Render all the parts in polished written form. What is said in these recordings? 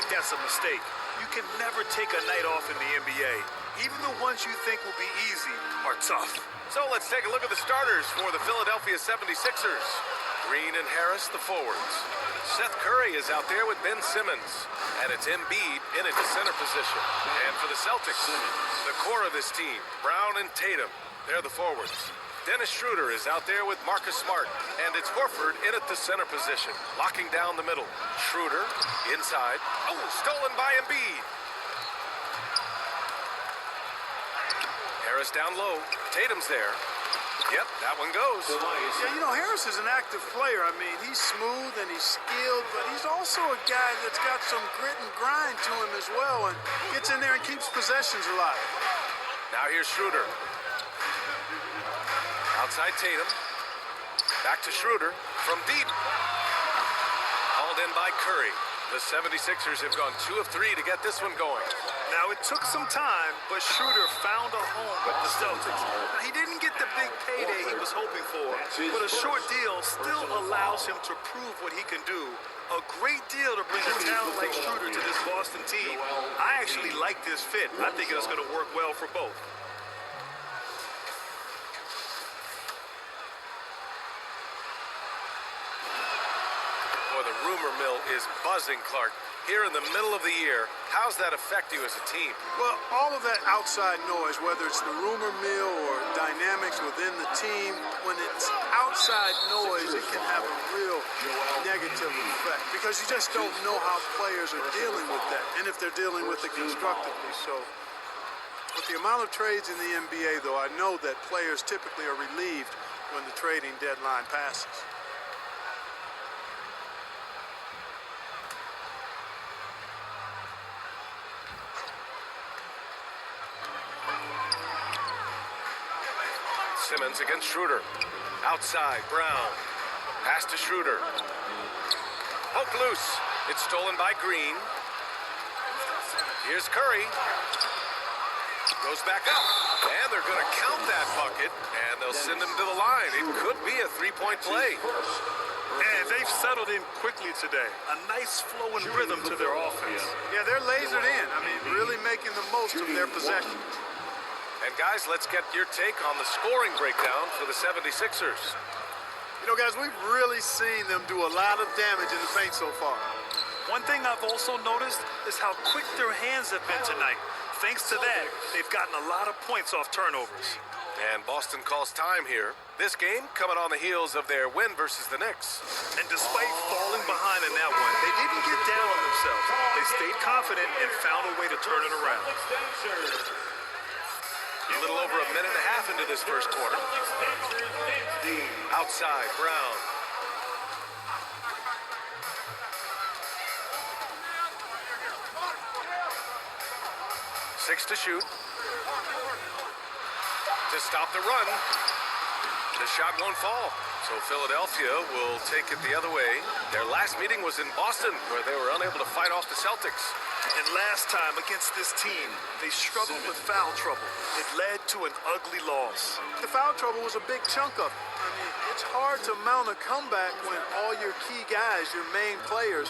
That's a mistake. You can never take a night off in the NBA. Even the ones you think will be easy are tough. So let's take a look at the starters for the Philadelphia 76ers. Green and Harris, the forwards. Seth Curry is out there with Ben Simmons. And it's Embiid in at the center position. And for the Celtics, the core of this team, Brown and Tatum, they're the forwards. Dennis Schroeder is out there with Marcus Smart. And it's Horford in at the center position, locking down the middle. Schroeder inside. Oh, stolen by Embiid. Harris down low. Tatum's there. Yep, that one goes. Yeah, you know, Harris is an active player. I mean, he's smooth and he's skilled, but he's also a guy that's got some grit and grind to him as well and gets in there and keeps possessions alive. Now here's Schroeder. Outside Tatum. Back to Schroeder from deep. Hauled in by Curry. The 76ers have gone 2 of 3 to get this one going. Now, it took some time, but Schroeder found a home with the Celtics. Now, he didn't get the big payday he was hoping for, but a short deal still allows him to prove what he can do. A great deal to bring a talent like Schroeder to this Boston team. I actually like this fit. I think it's going to work well for both. The rumor mill is buzzing, Clark. Here in the middle of the year, how's that affect you as a team? Well, all of that outside noise, whether it's the rumor mill or dynamics within the team, when it's outside noise, it can have a real negative effect because you just don't know how players are dealing with that and if they're dealing with it constructively. So with the amount of trades in the NBA, though, I know that players typically are relieved when the trading deadline passes. Simmons against Schroeder. Outside, Brown. Pass to Schroeder. Poked loose. It's stolen by Green. Here's Curry. Goes back up. And they're going to count that bucket. And they'll send him to the line. It could be a three-point play. And they've settled in quickly today. A nice flow and rhythm to their offense. Yeah, they're lasered in. I mean, really making the most of their possession. And guys, let's get your take on the scoring breakdown for the 76ers. You know, guys, we've really seen them do a lot of damage in the paint so far. One thing I've also noticed is how quick their hands have been tonight. Thanks to that, they've gotten a lot of points off turnovers. And Boston calls time here. This game coming on the heels of their win versus the Knicks. And despite falling behind in that one, they didn't get down on themselves. They stayed confident and found a way to turn it around. A little over a minute and a half into this first quarter. Outside, Brown. Six to shoot. To stop the run. The shot won't fall. So Philadelphia will take it the other way. Their last meeting was in Boston, where they were unable to fight off the Celtics. And last time against this team, they struggled with foul trouble. It led to an ugly loss. The foul trouble was a big chunk of it. I mean, it's hard to mount a comeback when all your key guys, your main players,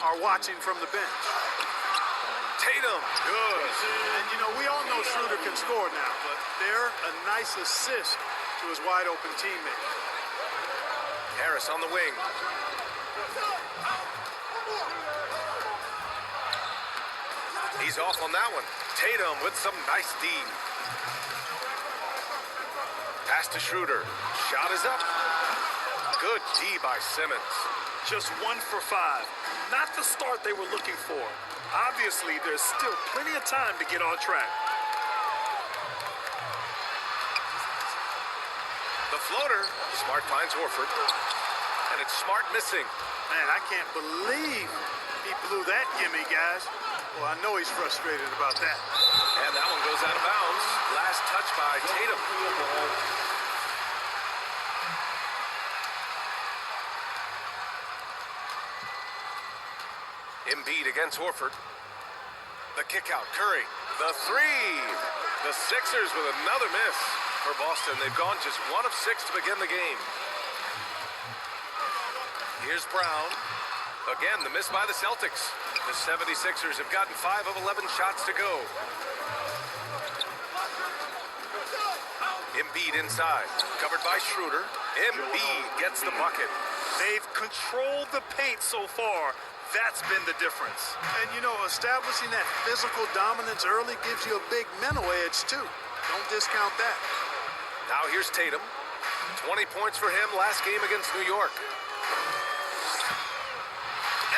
are watching from the bench. Tatum, good. And, you know, we all know Schroeder can score now, but they're a nice assist to his wide-open teammate. Harris on the wing. He's off on that one. Tatum with some nice D. Pass to Schroeder. Shot is up. Good D by Simmons. Just 1 for 5. Not the start they were looking for. Obviously, there's still plenty of time to get on track. The floater. Smart finds Horford. And it's Smart missing. Man, I can't believe he blew that gimme, guys. Well, I know he's frustrated about that. And that one goes out of bounds. Last touch by Tatum. Embiid against Horford. The kick out, Curry. The three. The Sixers with another miss. For Boston, they've gone just 1 of 6 to begin the game. Here's Brown. Again, the miss by the Celtics. The 76ers have gotten 5 of 11 shots to go. Embiid inside, covered by Schroeder. Embiid gets the bucket. They've controlled the paint so far. That's been the difference. And, you know, establishing that physical dominance early gives you a big mental edge, too. Don't discount that. Now here's Tatum. 20 points for him last game against New York.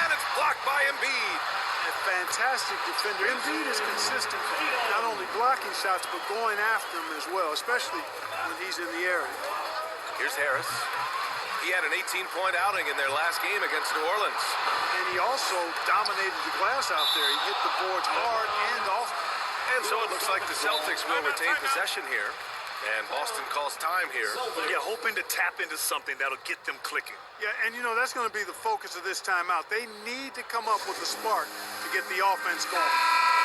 And it's blocked by Embiid. A fantastic defender. Embiid is consistent, not only blocking shots, but going after them as well, especially when he's in the area. Here's Harris. He had an 18-point outing in their last game against New Orleans. And he also dominated the glass out there. He hit the boards hard and often. And so it looks like the Celtics will retain possession here. And Boston calls time here. Yeah, hoping to tap into something that'll get them clicking. Yeah, and you know, that's going to be the focus of this timeout. They need to come up with a spark to get the offense going.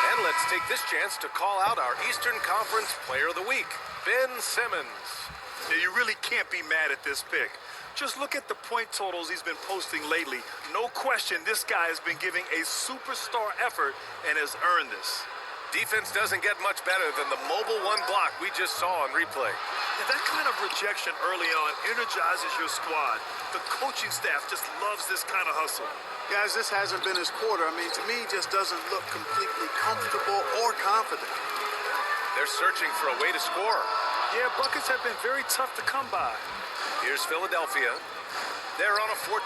And let's take this chance to call out our Eastern Conference Player of the Week, Ben Simmons. Yeah, you really can't be mad at this pick. Just look at the point totals he's been posting lately. No question, this guy has been giving a superstar effort and has earned this. Defense doesn't get much better than the mobile one block we just saw on replay. And that kind of rejection early on energizes your squad. The coaching staff just loves this kind of hustle. Guys, this hasn't been his quarter. I mean, to me, he just doesn't look completely comfortable or confident. They're searching for a way to score. Yeah, buckets have been very tough to come by. Here's Philadelphia. They're on a 14-4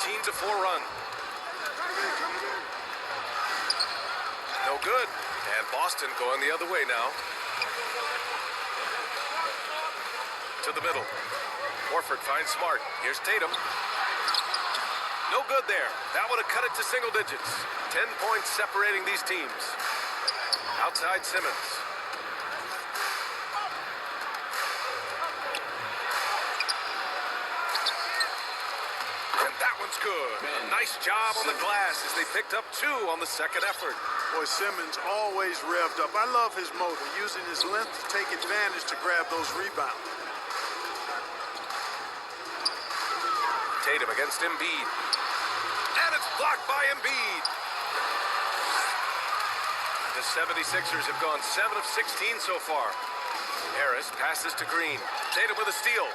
run. No good. And Boston going the other way now. To the middle. Horford finds Smart. Here's Tatum. No good there. That would have cut it to single digits. 10 points separating these teams. Outside Simmons. And that one's good. Nice job on the glass as they picked up 2 on the second effort. Boy, Simmons always revved up. I love his motor, using his length to take advantage to grab those rebounds. Tatum against Embiid. And it's blocked by Embiid. The 76ers have gone 7 of 16 so far. Harris passes to Green. Tatum with a steal.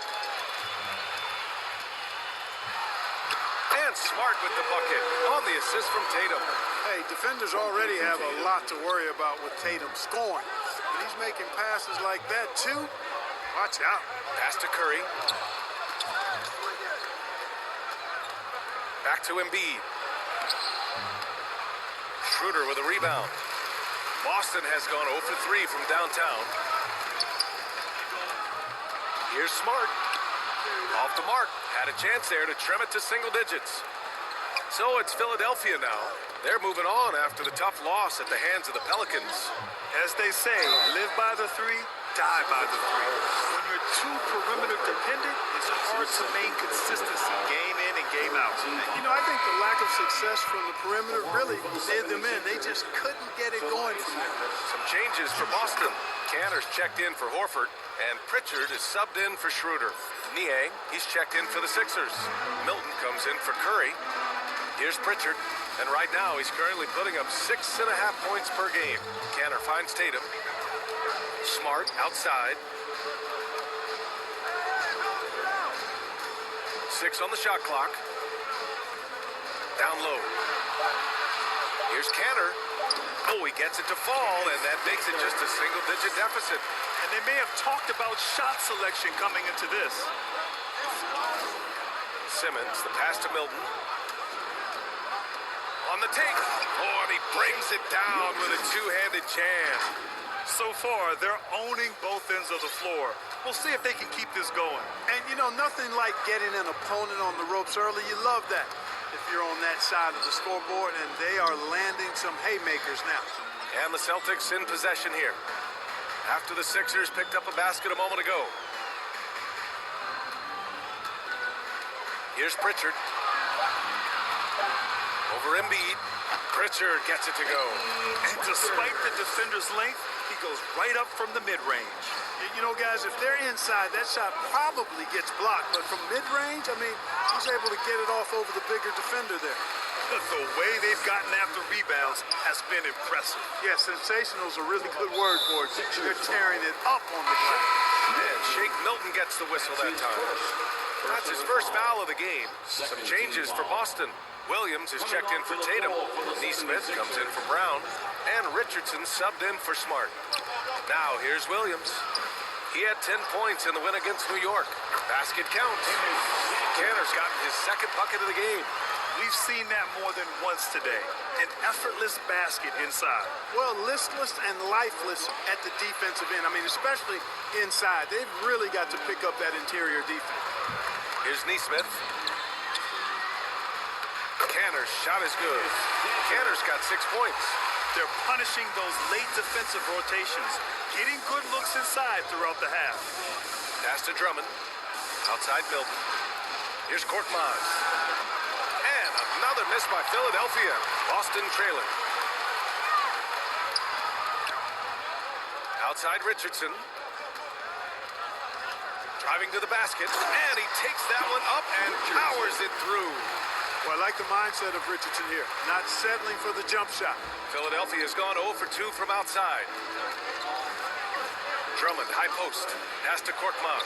And Smart with the bucket on the assist from Tatum. Hey, defenders already have a lot to worry about with Tatum scoring. When he's making passes like that, too, watch out. Pass to Curry. Back to Embiid. Schroeder with a rebound. Boston has gone 0 for 3 from downtown. Here's Smart. Off the mark. Had a chance there to trim it to single digits. So it's Philadelphia now. They're moving on after the tough loss at the hands of the Pelicans. As they say, live by the 3, die by the 3. When you're too perimeter dependent, it's hard to maintain consistency game in and game out. You know, I think the lack of success from the perimeter really did them in. They just couldn't get it going from there. Some changes for Boston. Canner's checked in for Horford, and Pritchard is subbed in for Schroeder. Niang, he's checked in for the Sixers. Milton comes in for Curry. Here's Pritchard, and right now he's currently putting up 6.5 points per game. Canner finds Tatum. Smart outside. 6 on the shot clock. Down low. Here's Canner. Oh, he gets it to fall, and that makes it just a single-digit deficit. And they may have talked about shot selection coming into this. Simmons, the pass to Milton. On the take. Oh, and he brings it down with a two-handed jam. So far, they're owning both ends of the floor. We'll see if they can keep this going. And, you know, nothing like getting an opponent on the ropes early. You love that if you're on that side of the scoreboard, and they are landing some haymakers now. And the Celtics in possession here. After the Sixers picked up a basket a moment ago. Here's Pritchard. Over Embiid. Pritchard gets it to go. And despite the defender's length, he goes right up from the mid-range. You know, guys, if they're inside, that shot probably gets blocked. But from mid-range, I mean, he's able to get it off over the bigger defender there. The way they've gotten after rebounds has been impressive. Yeah, sensational is a really good word for it. They're tearing it up on the glass. And Shake Milton gets the whistle that time. That's his first foul of the game. Some changes for Boston. Williams is checked in for Tatum. Neesmith comes in for Brown. And Richardson subbed in for Smart. Now here's Williams. He had 10 points in the win against New York. Basket counts. Canner's gotten his second bucket of the game. We've seen that more than once today. An effortless basket inside. Well, listless and lifeless at the defensive end. I mean, especially inside. They've really got to pick up that interior defense. Here's Neesmith. Canner's shot is good. Canner's got 6 points. They're punishing those late defensive rotations, getting good looks inside throughout the half. Pass to Drummond. Outside Milton. Here's Korkmaz. And another miss by Philadelphia. Boston trailing. Outside Richardson. Driving to the basket. And he takes that one up and powers it through. Well, I like the mindset of Richardson here. Not settling for the jump shot. Philadelphia has gone 0 for 2 from outside. Drummond, high post. Pass to Korkmaz.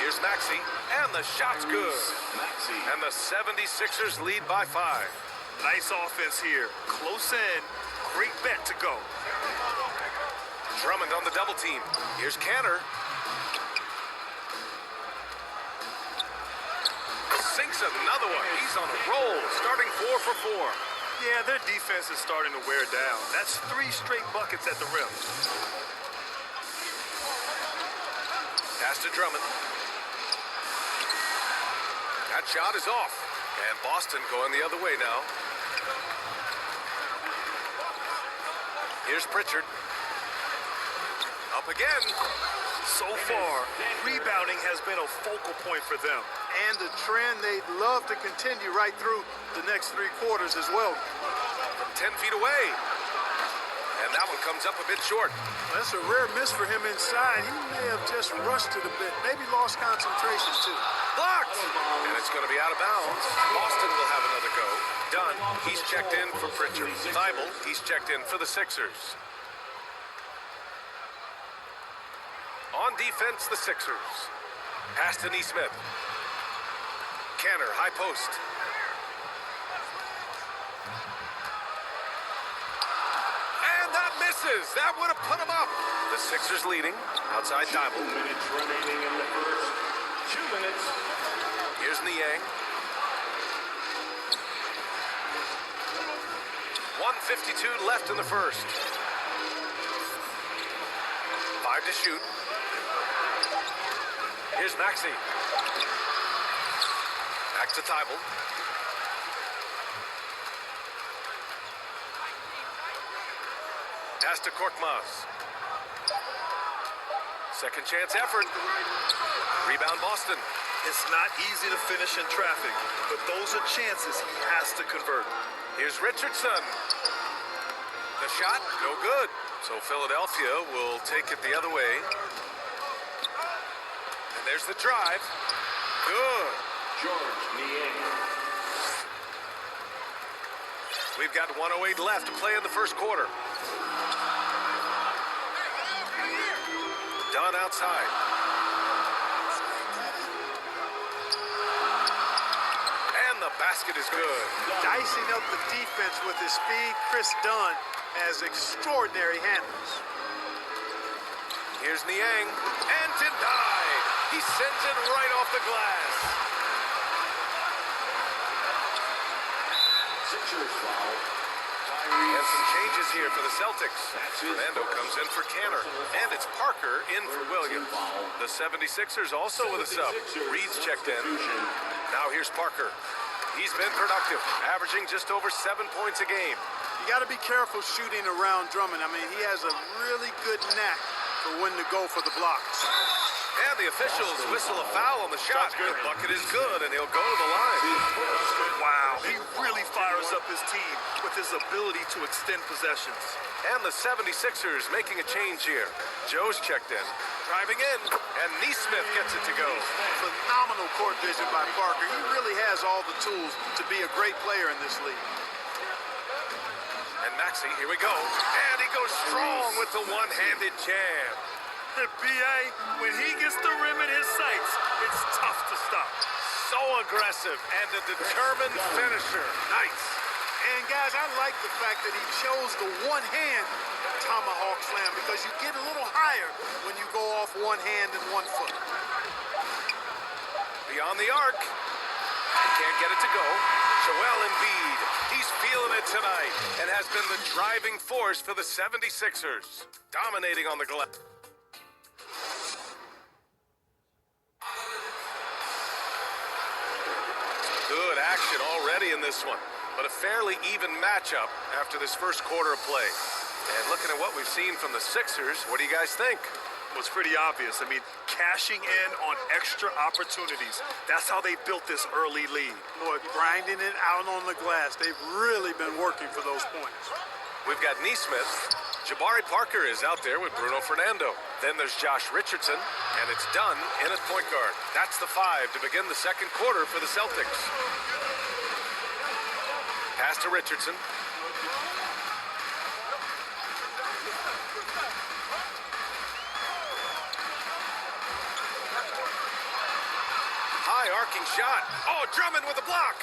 Here's Maxey, and the shot's good. And the 76ers lead by 5. Nice offense here. Close in. Great bet to go. Drummond on the double team. Here's Canner. Sinks another one. He's on a roll, starting 4 for 4. Yeah, their defense is starting to wear down. That's 3 straight buckets at the rim. Pass to Drummond. That shot is off. And Boston going the other way now. Here's Pritchard. Up again. So far, rebounding has been a focal point for them. And the trend they'd love to continue right through the next 3 quarters as well. From 10 feet away. And that one comes up a bit short. That's a rare miss for him inside. He may have just rushed it a bit. Maybe lost concentration, too. Blocked! And it's going to be out of bounds. Boston will have another go. Dunn, he's checked in for Pritchard. Thibault, he's checked in for the Sixers. On defense, the Sixers. Pass to Neesmith. Canner, high post. And that misses. That would have put him up. The Sixers leading. Outside Thibault. 2 minutes remaining in the first. 2 minutes. Here's Niang. 1:52 left in the first. 5 to shoot. Here's Maxey. Back to Thibault. Pass to Korkmaz. Second chance effort. Rebound Boston. It's not easy to finish in traffic, but those are chances he has to convert. Here's Richardson. The shot, no good. So Philadelphia will take it the other way. And there's the drive. Good. George Niang. We've got 1:08 left to play in the first quarter. Dunn outside. And the basket is good. Dicing up the defense with his speed, Chris Dunn has extraordinary handles. Here's Niang. And denied. He sends it right off the glass. Sixers foul. And some changes here for the Celtics. Fernando comes in for Canner. And it's Parker in for Williams. The 76ers also with a sub. Reed's checked in. Now here's Parker. He's been productive, averaging just over 7 points a game. You got to be careful shooting around Drummond. I mean, he has a really good knack for when to go for the blocks. And the officials whistle a foul on the shot. The bucket is good, and he'll go to the line. Wow, he really fires up his team with his ability to extend possessions. And the 76ers making a change here. Joe's checked in. Driving in, and Neesmith gets it to go. Phenomenal court vision by Parker. He really has all the tools to be a great player in this league. And Maxey, here we go. And he goes strong with the one-handed jam. The BA, when he gets the rim in his sights, it's tough to stop. So aggressive and a determined finisher. Nice. And guys, I like the fact that he chose the one-hand tomahawk slam because you get a little higher when you go off one hand and 1 foot. Beyond the arc. He can't get it to go. Joel Embiid. He's feeling it tonight and has been the driving force for the 76ers. Dominating on the glass. Good action already in this one, but a fairly even matchup after this first quarter of play. And looking at what we've seen from the Sixers, what do you guys think? Well, it's pretty obvious. I mean, cashing in on extra opportunities. That's how they built this early lead. Boy, grinding it out on the glass. They've really been working for those points. We've got Neesmith. Jabari Parker is out there with Bruno Fernando. Then there's Josh Richardson, and it's Dunn in at point guard. That's the 5 to begin the second quarter for the Celtics. Pass to Richardson. High arcing shot. Oh, Drummond with a block.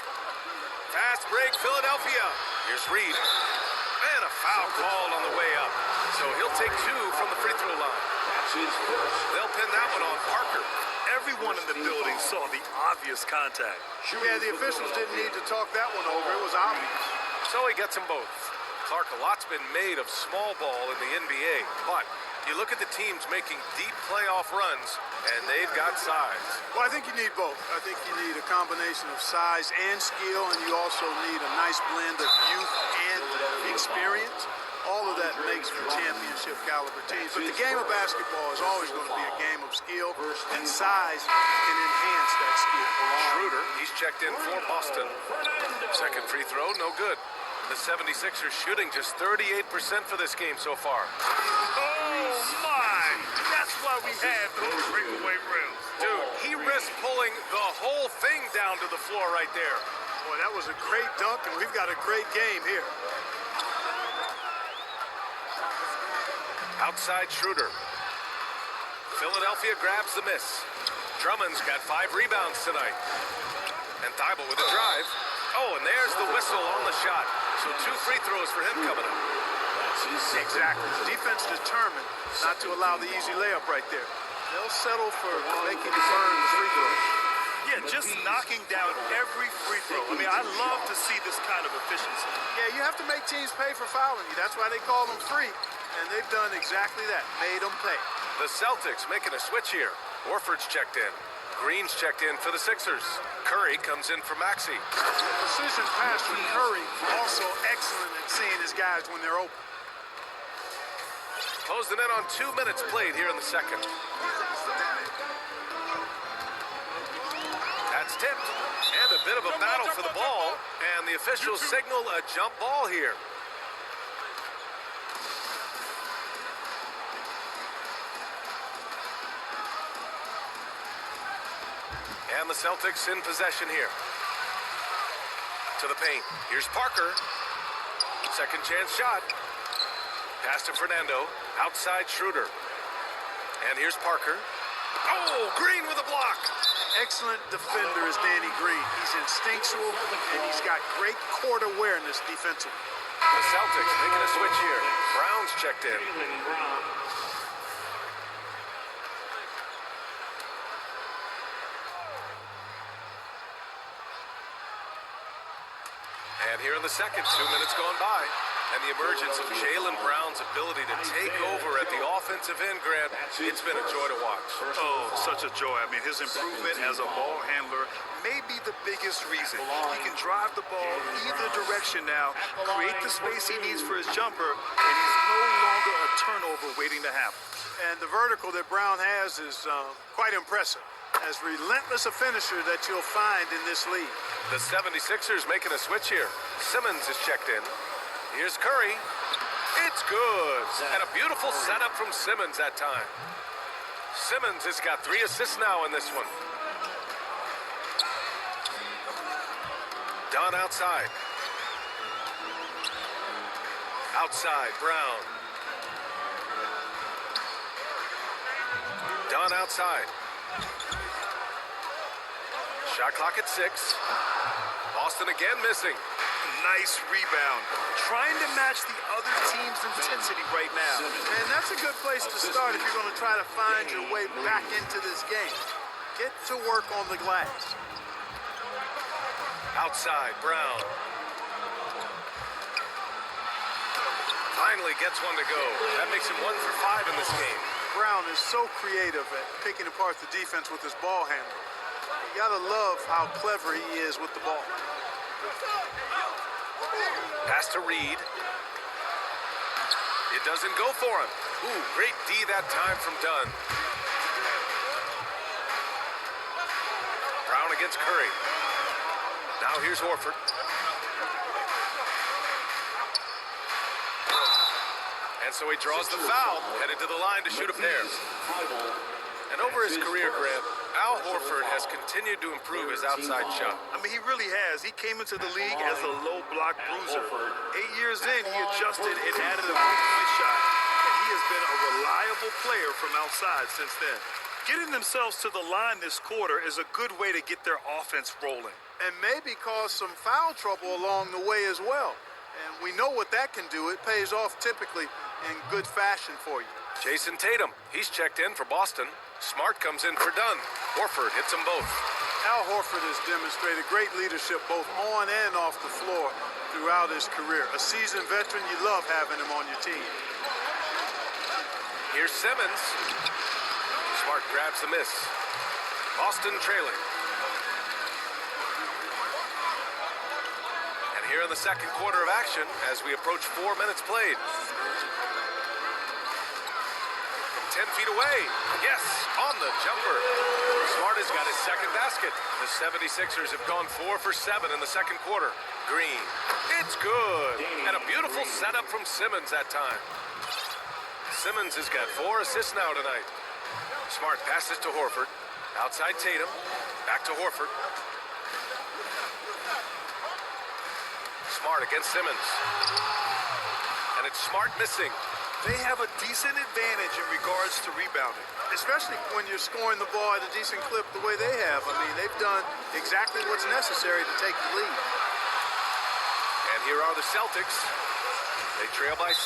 Fast break, Philadelphia. Here's Reed. And a foul called on the way up. So he'll take 2 from the free throw line. They'll pin that one on Parker. Everyone in the building saw the obvious contact. Yeah, the officials didn't need to talk that one over. It was obvious. So he gets them both. Clark, a lot's been made of small ball in the NBA, but you look at the teams making deep playoff runs, and they've got size. Well, I think you need both. I think you need a combination of size and skill, and you also need a nice blend of youth and experience. All of that makes for championship caliber teams. But the game of basketball is always going to be a game of skill, and size can enhance that skill. Schroeder, he's checked in for Boston. Second free throw, no good. The 76ers shooting just 38% for this game so far. Oh, my! That's why we had those breakaway rims. Dude, he risked pulling the whole thing down to the floor right there. Boy, that was a great dunk, and we've got a great game here. Outside Schroeder. Philadelphia grabs the miss. Drummond's got 5 rebounds tonight. And Thibault with a drive. Oh, and there's the whistle on the shot. So 2 free throws for him coming up. Exactly. Defense determined not to allow the easy layup right there. They'll settle for making the burn the free throw. Yeah, just knocking down every free throw. I mean, I love to see this kind of efficiency. Yeah, you have to make teams pay for fouling you. That's why they call them free. And they've done exactly that, made them pay. The Celtics making a switch here. Horford's checked in. Green's checked in for the Sixers. Curry comes in for Maxey. Precision pass from Curry, also excellent at seeing his guys when they're open. Closing in on 2 minutes played here in the second. That's tipped. And a bit of a battle for the ball. And the officials signal a jump ball here. And the Celtics in possession here. To the paint. Here's Parker. Second chance shot. Pass to Fernando. Outside Schroeder. And here's Parker. Oh, Green with a block. Excellent defender is Danny Green. He's instinctual, and he's got great court awareness defensively. The Celtics making a switch here. Brown's checked in. And here in the second, 2 minutes gone by. And the emergence of Jaylen Brown's ability to take over at the offensive end, Grant, it's been a joy to watch. Oh, such a joy. I mean, his improvement as a ball handler may be the biggest reason. He can drive the ball either direction now, create the space he needs for his jumper, and he's no longer a turnover waiting to happen. And the vertical that Brown has is quite impressive. As relentless a finisher that you'll find in this league. The 76ers making a switch here. Simmons is checked in. Here's Curry. It's good. And a beautiful setup from Simmons that time. Simmons has got 3 assists now in this one. Dunn outside. Outside, Brown. Dunn outside. Shot clock at 6. Boston again missing. Nice rebound. Trying to match the other team's intensity right now. And that's a good place to start if you're going to try to find your way back into this game. Get to work on the glass. Outside, Brown. Finally gets one to go. That makes him 1 for 5 in this game. Brown is so creative at picking apart the defense with his ball handling. You gotta love how clever he is with the ball. Pass to Reed. It doesn't go for him. Ooh, great D that time from Dunn. Brown against Curry. Now here's Horford. And so he draws the foul, headed to the line to shoot a pair. And over his career, Grant, Al Horford has continued to improve his outside shot. I mean, he really has. He came into the league as a low block bruiser. 8 years in, he adjusted and added a 3-point shot. And he has been a reliable player from outside since then. Getting themselves to the line this quarter is a good way to get their offense rolling. And maybe cause some foul trouble along the way as well. And we know what that can do. It pays off typically in good fashion for you. Jason Tatum, he's checked in for Boston. Smart comes in for Dunn. Horford hits them both. Al Horford has demonstrated great leadership both on and off the floor throughout his career. A seasoned veteran, you love having him on your team. Here's Simmons. Smart grabs the miss. Boston trailing. And here in the second quarter of action as we approach 4 minutes played. 10 feet away. Yes, on the jumper. Smart has got his second basket. The 76ers have gone 4 for 7 in the second quarter. Green. It's good. And a beautiful setup from Simmons that time. Simmons has got 4 assists now tonight. Smart passes to Horford. Outside Tatum. Back to Horford. Smart against Simmons. And it's Smart missing. They have a decent advantage in regards to rebounding. Especially when you're scoring the ball at a decent clip the way they have. I mean, they've done exactly what's necessary to take the lead. And here are the Celtics. They trail by 6.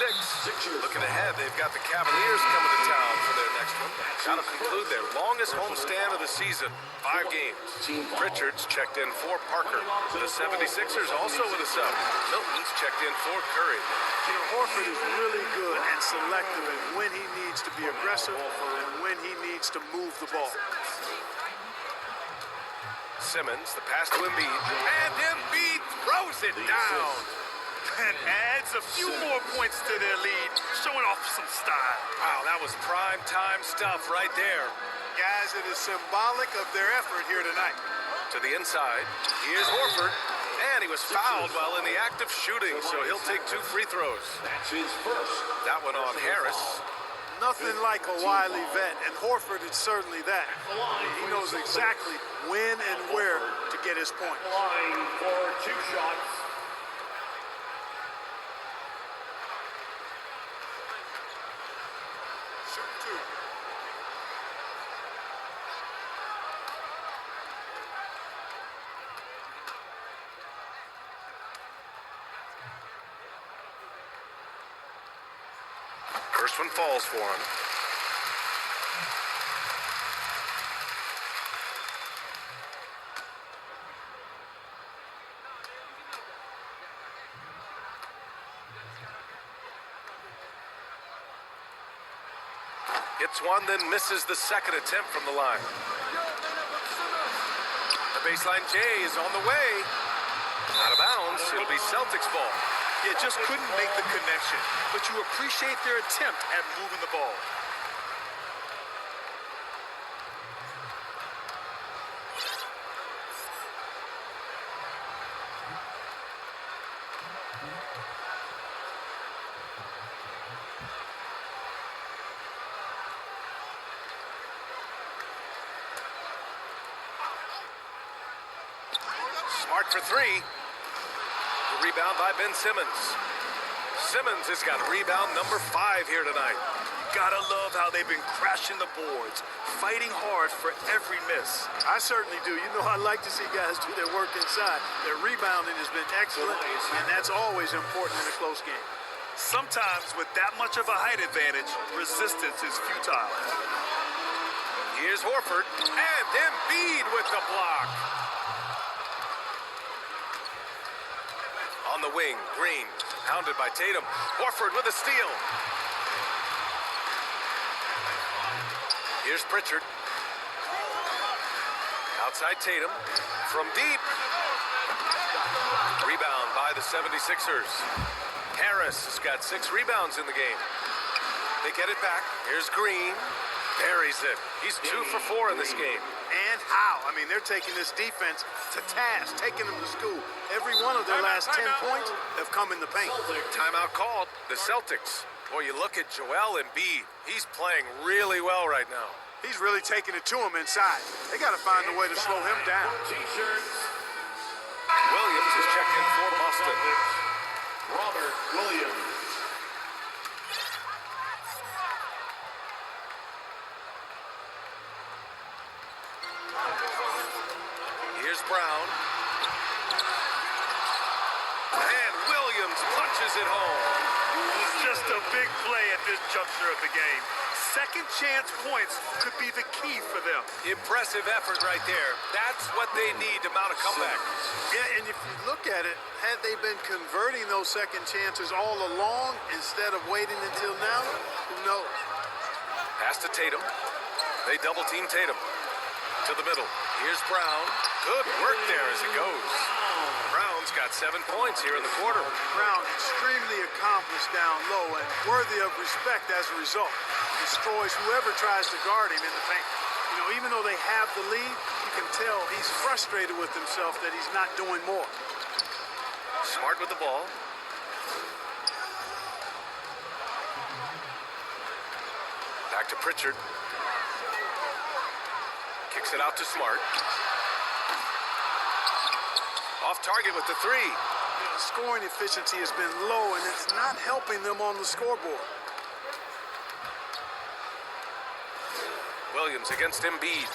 Looking ahead, they've got the Cavaliers coming to town for their next one. Got to conclude their longest homestand of the season, 5 games. Pritchard's checked in for Parker. The 76ers also with a sub. Milton's checked in for Curry. You know, Horford is really good and selective in when he needs to be aggressive and when he needs to move the ball. Simmons, the pass to Embiid. And Embiid throws it down. And adds a few more points to their lead, showing off some style. Wow, that was prime time stuff right there. Guys, it is symbolic of their effort here tonight. To the inside, here's Horford. And he was fouled while in the act of shooting, so he'll take 2 free throws. That's his first. That one on Harris. Nothing like a wily vet, and Horford is certainly that. He knows exactly when and where to get his points. Line for 2 shots. First one falls for him. Hits one, then misses the second attempt from the line. The baseline J is on the way. Out of bounds, it'll be Celtics ball. Yeah, just couldn't make the connection, but you appreciate their attempt at moving the ball. Smart for three. The rebound by Ben Simmons. Simmons has got rebound number 5 here tonight. Gotta love how they've been crashing the boards, fighting hard for every miss. I certainly do. You know, I like to see guys do their work inside. Their rebounding has been excellent, and that's always important in a close game. Sometimes with that much of a height advantage, resistance is futile. Here's Horford, and Embiid with the block. On the wing, Green, pounded by Tatum. Horford with a steal. Here's Pritchard. Outside Tatum. From deep. Rebound by the 76ers. Harris has got 6 rebounds in the game. They get it back. Here's Green. Buries it. He's 2 for 4 in this game. And how? I mean, they're taking this defense to task, taking them to school. Every one of their last 10 points have come in the paint. Timeout called. The Celtics. Boy, you look at Joel Embiid. He's playing really well right now. He's really taking it to him inside. They got to find a way to slow him down. T-shirts. Williams is checked in for Boston. Robert Williams. Here's Brown. And Williams punches it home. Just a big play at this juncture of the game. Second chance points could be the key for them. Impressive effort right there. That's what they need to mount a comeback. Yeah, and if you look at it, had they been converting those second chances all along instead of waiting until now, who knows? Pass to Tatum. They double team Tatum. To the middle. Here's Brown. Good work there as it goes. Brown's got 7 points here in the quarter. Brown extremely accomplished down low and worthy of respect as a result. Destroys whoever tries to guard him in the paint. You know, even though they have the lead, you can tell he's frustrated with himself that he's not doing more. Smart with the ball. Back to Pritchard. Kicks it out to Smart. Off target with the 3. You know, scoring efficiency has been low, and it's not helping them on the scoreboard. Williams against Embiid.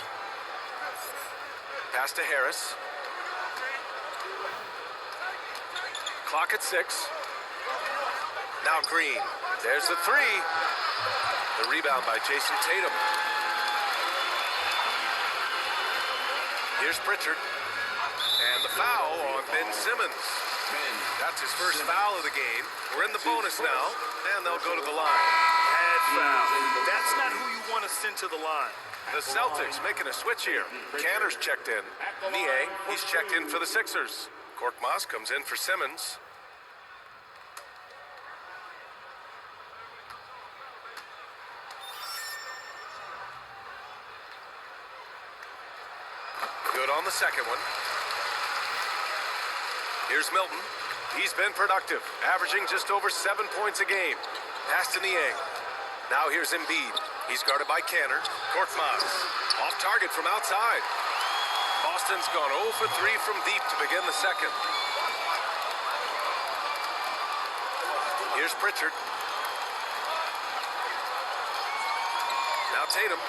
Pass to Harris. Clock at 6. Now Green. There's the 3. The rebound by Jason Tatum. Here's Pritchard. And the foul on Ben Simmons. That's his first foul of the game. We're in the bonus now, and they'll go to the line. Bad foul. That's not who you want to send to the line. The Celtics making a switch here. Canner's checked in. Niang, he's checked in for the Sixers. Korkmaz comes in for Simmons. Good on the second one. Here's Milton. He's been productive, averaging just over 7 points a game. Pass to Niang. Now here's Embiid. He's guarded by Canner. Korkmaz. Off target from outside. Boston's gone 0 for 3 from deep to begin the second. Here's Pritchard. Now Tatum.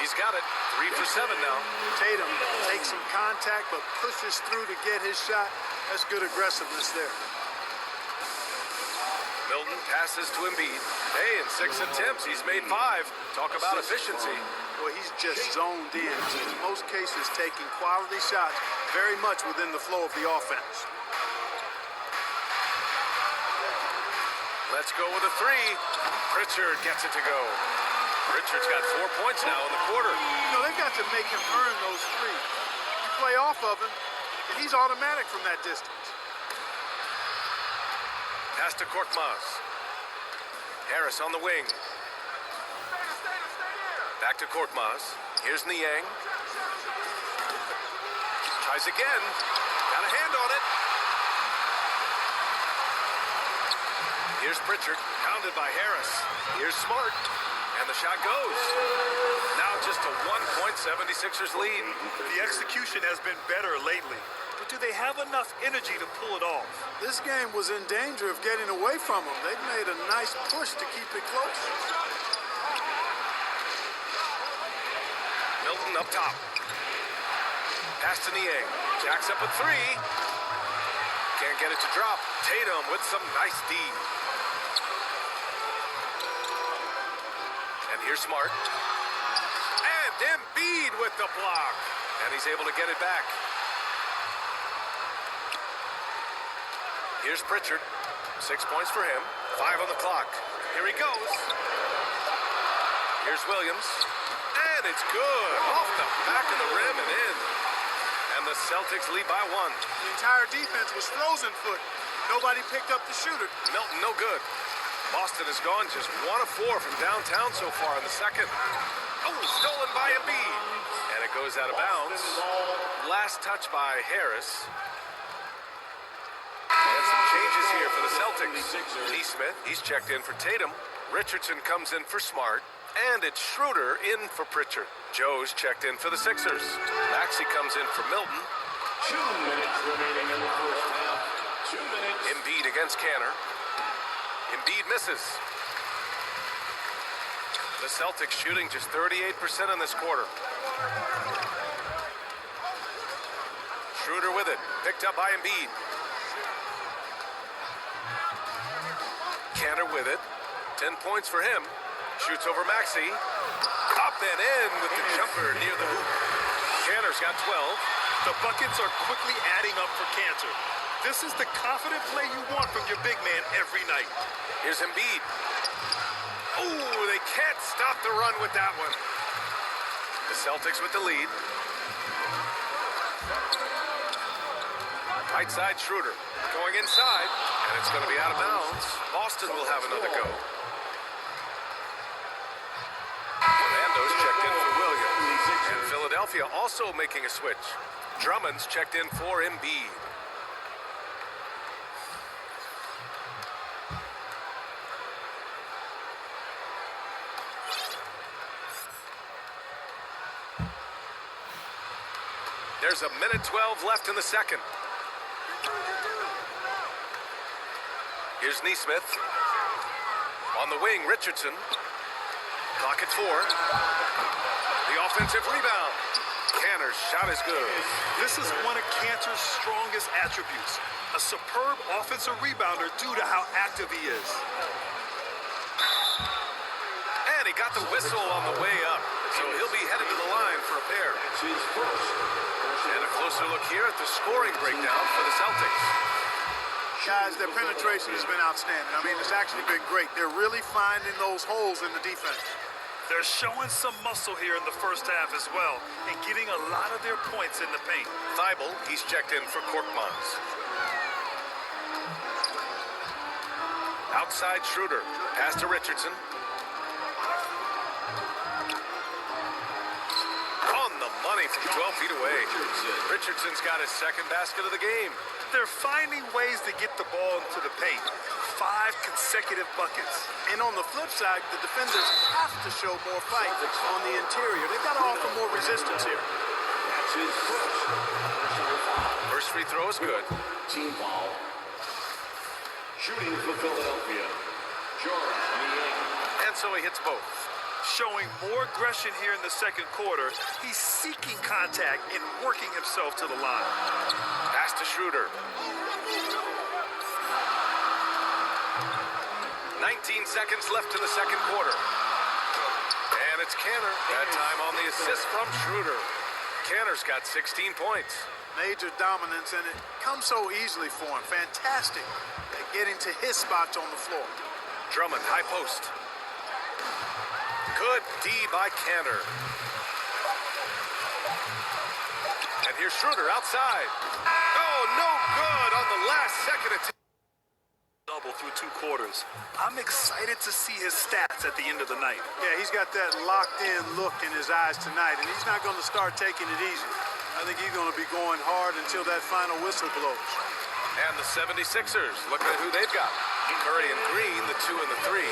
He's got it. 3 for 7 now. Tatum takes some contact but pushes through to get his shot. That's good aggressiveness there. Milton passes to Embiid. Hey, in 6 attempts, he's made 5. Talk about efficiency. Well, he's just zoned in. In most cases, taking quality shots very much within the flow of the offense. Let's go with a 3. Pritchard gets it to go. Pritchard's got 4 points now in the quarter. You know, they've got to make him earn those threes. You play off of him, and he's automatic from that distance. Pass to Korkmaz. Harris on the wing. Back to Korkmaz. Here's Niang. Tries again. Got a hand on it. Here's Pritchard, pounded by Harris. Here's Smart. And the shot goes. Now just a 1-point 76ers lead. The execution has been better lately, do they have enough energy to pull it off? This game was in danger of getting away from them. They've made a nice push to keep it close. Milton up top. Pass to Niang. Jacks up a three. Can't get it to drop. Tatum with some nice D. And here's Smart. And Embiid with the block. And he's able to get it back. Here's Pritchard. 6 points for him. 5 on the clock. Here he goes. Here's Williams. And it's good. Off the back of the rim and in. And the Celtics lead by 1. The entire defense was frozen foot. Nobody picked up the shooter. Milton, no good. Boston has gone just 1 of 4 from downtown so far in the second. Oh, stolen by Embiid. And it goes out of bounds. Last touch by Harris. And some changes here for the Celtics. Neesmith, he's checked in for Tatum. Richardson comes in for Smart. And it's Schroeder in for Pritchard. Joe's checked in for the Sixers. Maxey comes in for Milton. 2 minutes remaining in the first half. 2 minutes. Embiid against Canner. Embiid misses. The Celtics shooting just 38% in this quarter. Schroeder with it. Picked up by Embiid. Canner with it. 10 points for him. Shoots over Maxey. Up and in with the jumper near the hoop. Canner's got 12. The buckets are quickly adding up for Cantor. This is the confident play you want from your big man every night. Here's Embiid. Oh, they can't stop the run with that one. The Celtics with the lead. Right side Schroeder. Going inside. And it's going to be out of bounds. Boston will have another go. Fernando's checked in for Williams. And Philadelphia also making a switch. Drummond's checked in for Embiid. There's a minute 12 left in the second. Here's Neesmith. On the wing, Richardson. Clock at 4. The offensive rebound. Canner's shot is good. This is one of Cantor's strongest attributes. A superb offensive rebounder due to how active he is. And he got the whistle on the way up. So he'll be headed to the line for a pair. And a closer look here at the scoring breakdown for the Celtics. Guys, their penetration has been outstanding. I mean, it's actually been great. They're really finding those holes in the defense. They're showing some muscle here in the first half as well and getting a lot of their points in the paint. Thibault, he's checked in for Korkmaz. Outside Schroeder. Pass to Richardson. On the money from 12 feet away. Richardson's got his second basket of the game. They're finding ways to get the ball into the paint. 5 consecutive buckets. And on the flip side, the defenders have to show more fight on the interior. They've got to offer more resistance here. That's his first. First free throw is good. Team foul. Shooting for Philadelphia. George Niang. And so he hits both. Showing more aggression here in the second quarter. He's seeking contact and working himself to the line. Pass to Schroeder. 19 seconds left in the second quarter. And it's Canner. That time on the assist from Schroeder. Canner's got 16 points. Major dominance, and it comes so easily for him. Fantastic at getting to his spots on the floor. Drummond, high post. Good D by Canner. And here's Schroeder outside. Oh, no good on the last second attempt. Double through 2 quarters. I'm excited to see his stats at the end of the night. Yeah, he's got that locked-in look in his eyes tonight, and he's not going to start taking it easy. I think he's going to be going hard until that final whistle blows. And the 76ers, looking at who they've got. Curry and Green, the 2 and the 3.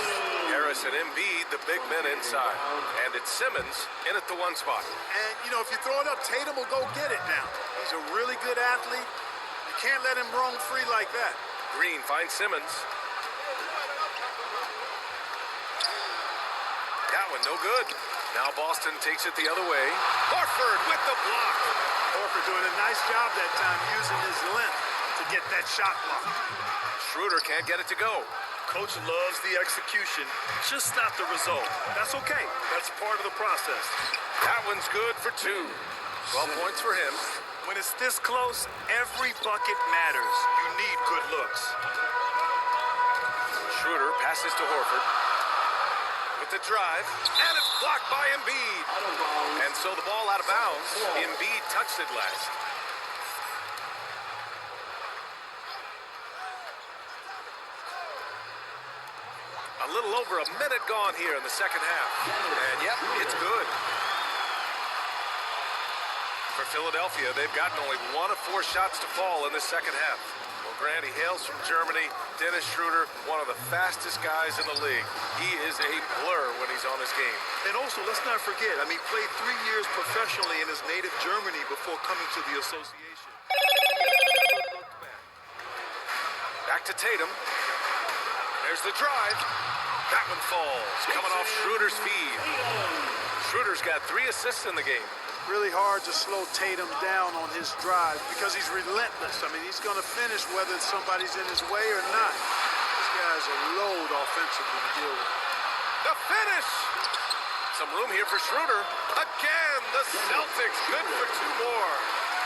Harris and Embiid, the big men inside. And it's Simmons in at the 1 spot. And, you know, if you throw it up, Tatum will go get it now. He's a really good athlete. can't let him roam free like that. Green finds Simmons. That one no good. Now Boston takes it the other way. Horford with the block. Horford doing a nice job that time using his length to get that shot block. Schroeder can't get it to go. Coach loves the execution, just not the result. That's okay. That's part of the process. That one's good for 2. 12 points for him. When it's this close, every bucket matters. You need good looks. Schroeder passes to Horford. With the drive, and it's blocked by Embiid. And so the ball out of bounds. Embiid touched it last. A little over a minute gone here in the second half. And yep, it's good. For Philadelphia, they've gotten only 1 of 4 shots to fall in the second half. Well, Grant, he hails from Germany. Dennis Schroeder, one of the fastest guys in the league. He is a blur when he's on his game. And also, let's not forget, played 3 years professionally in his native Germany before coming to the association. He has never looked back. Back to Tatum. There's the drive. That one falls, coming off Schroeder's feed. Schroeder's got 3 assists in the game. Really hard to slow Tatum down on his drive because he's relentless. He's going to finish whether somebody's in his way or not. This guy's a load offensively to deal with. The finish! Some room here for Schroeder. Again, the Celtics good for 2 more.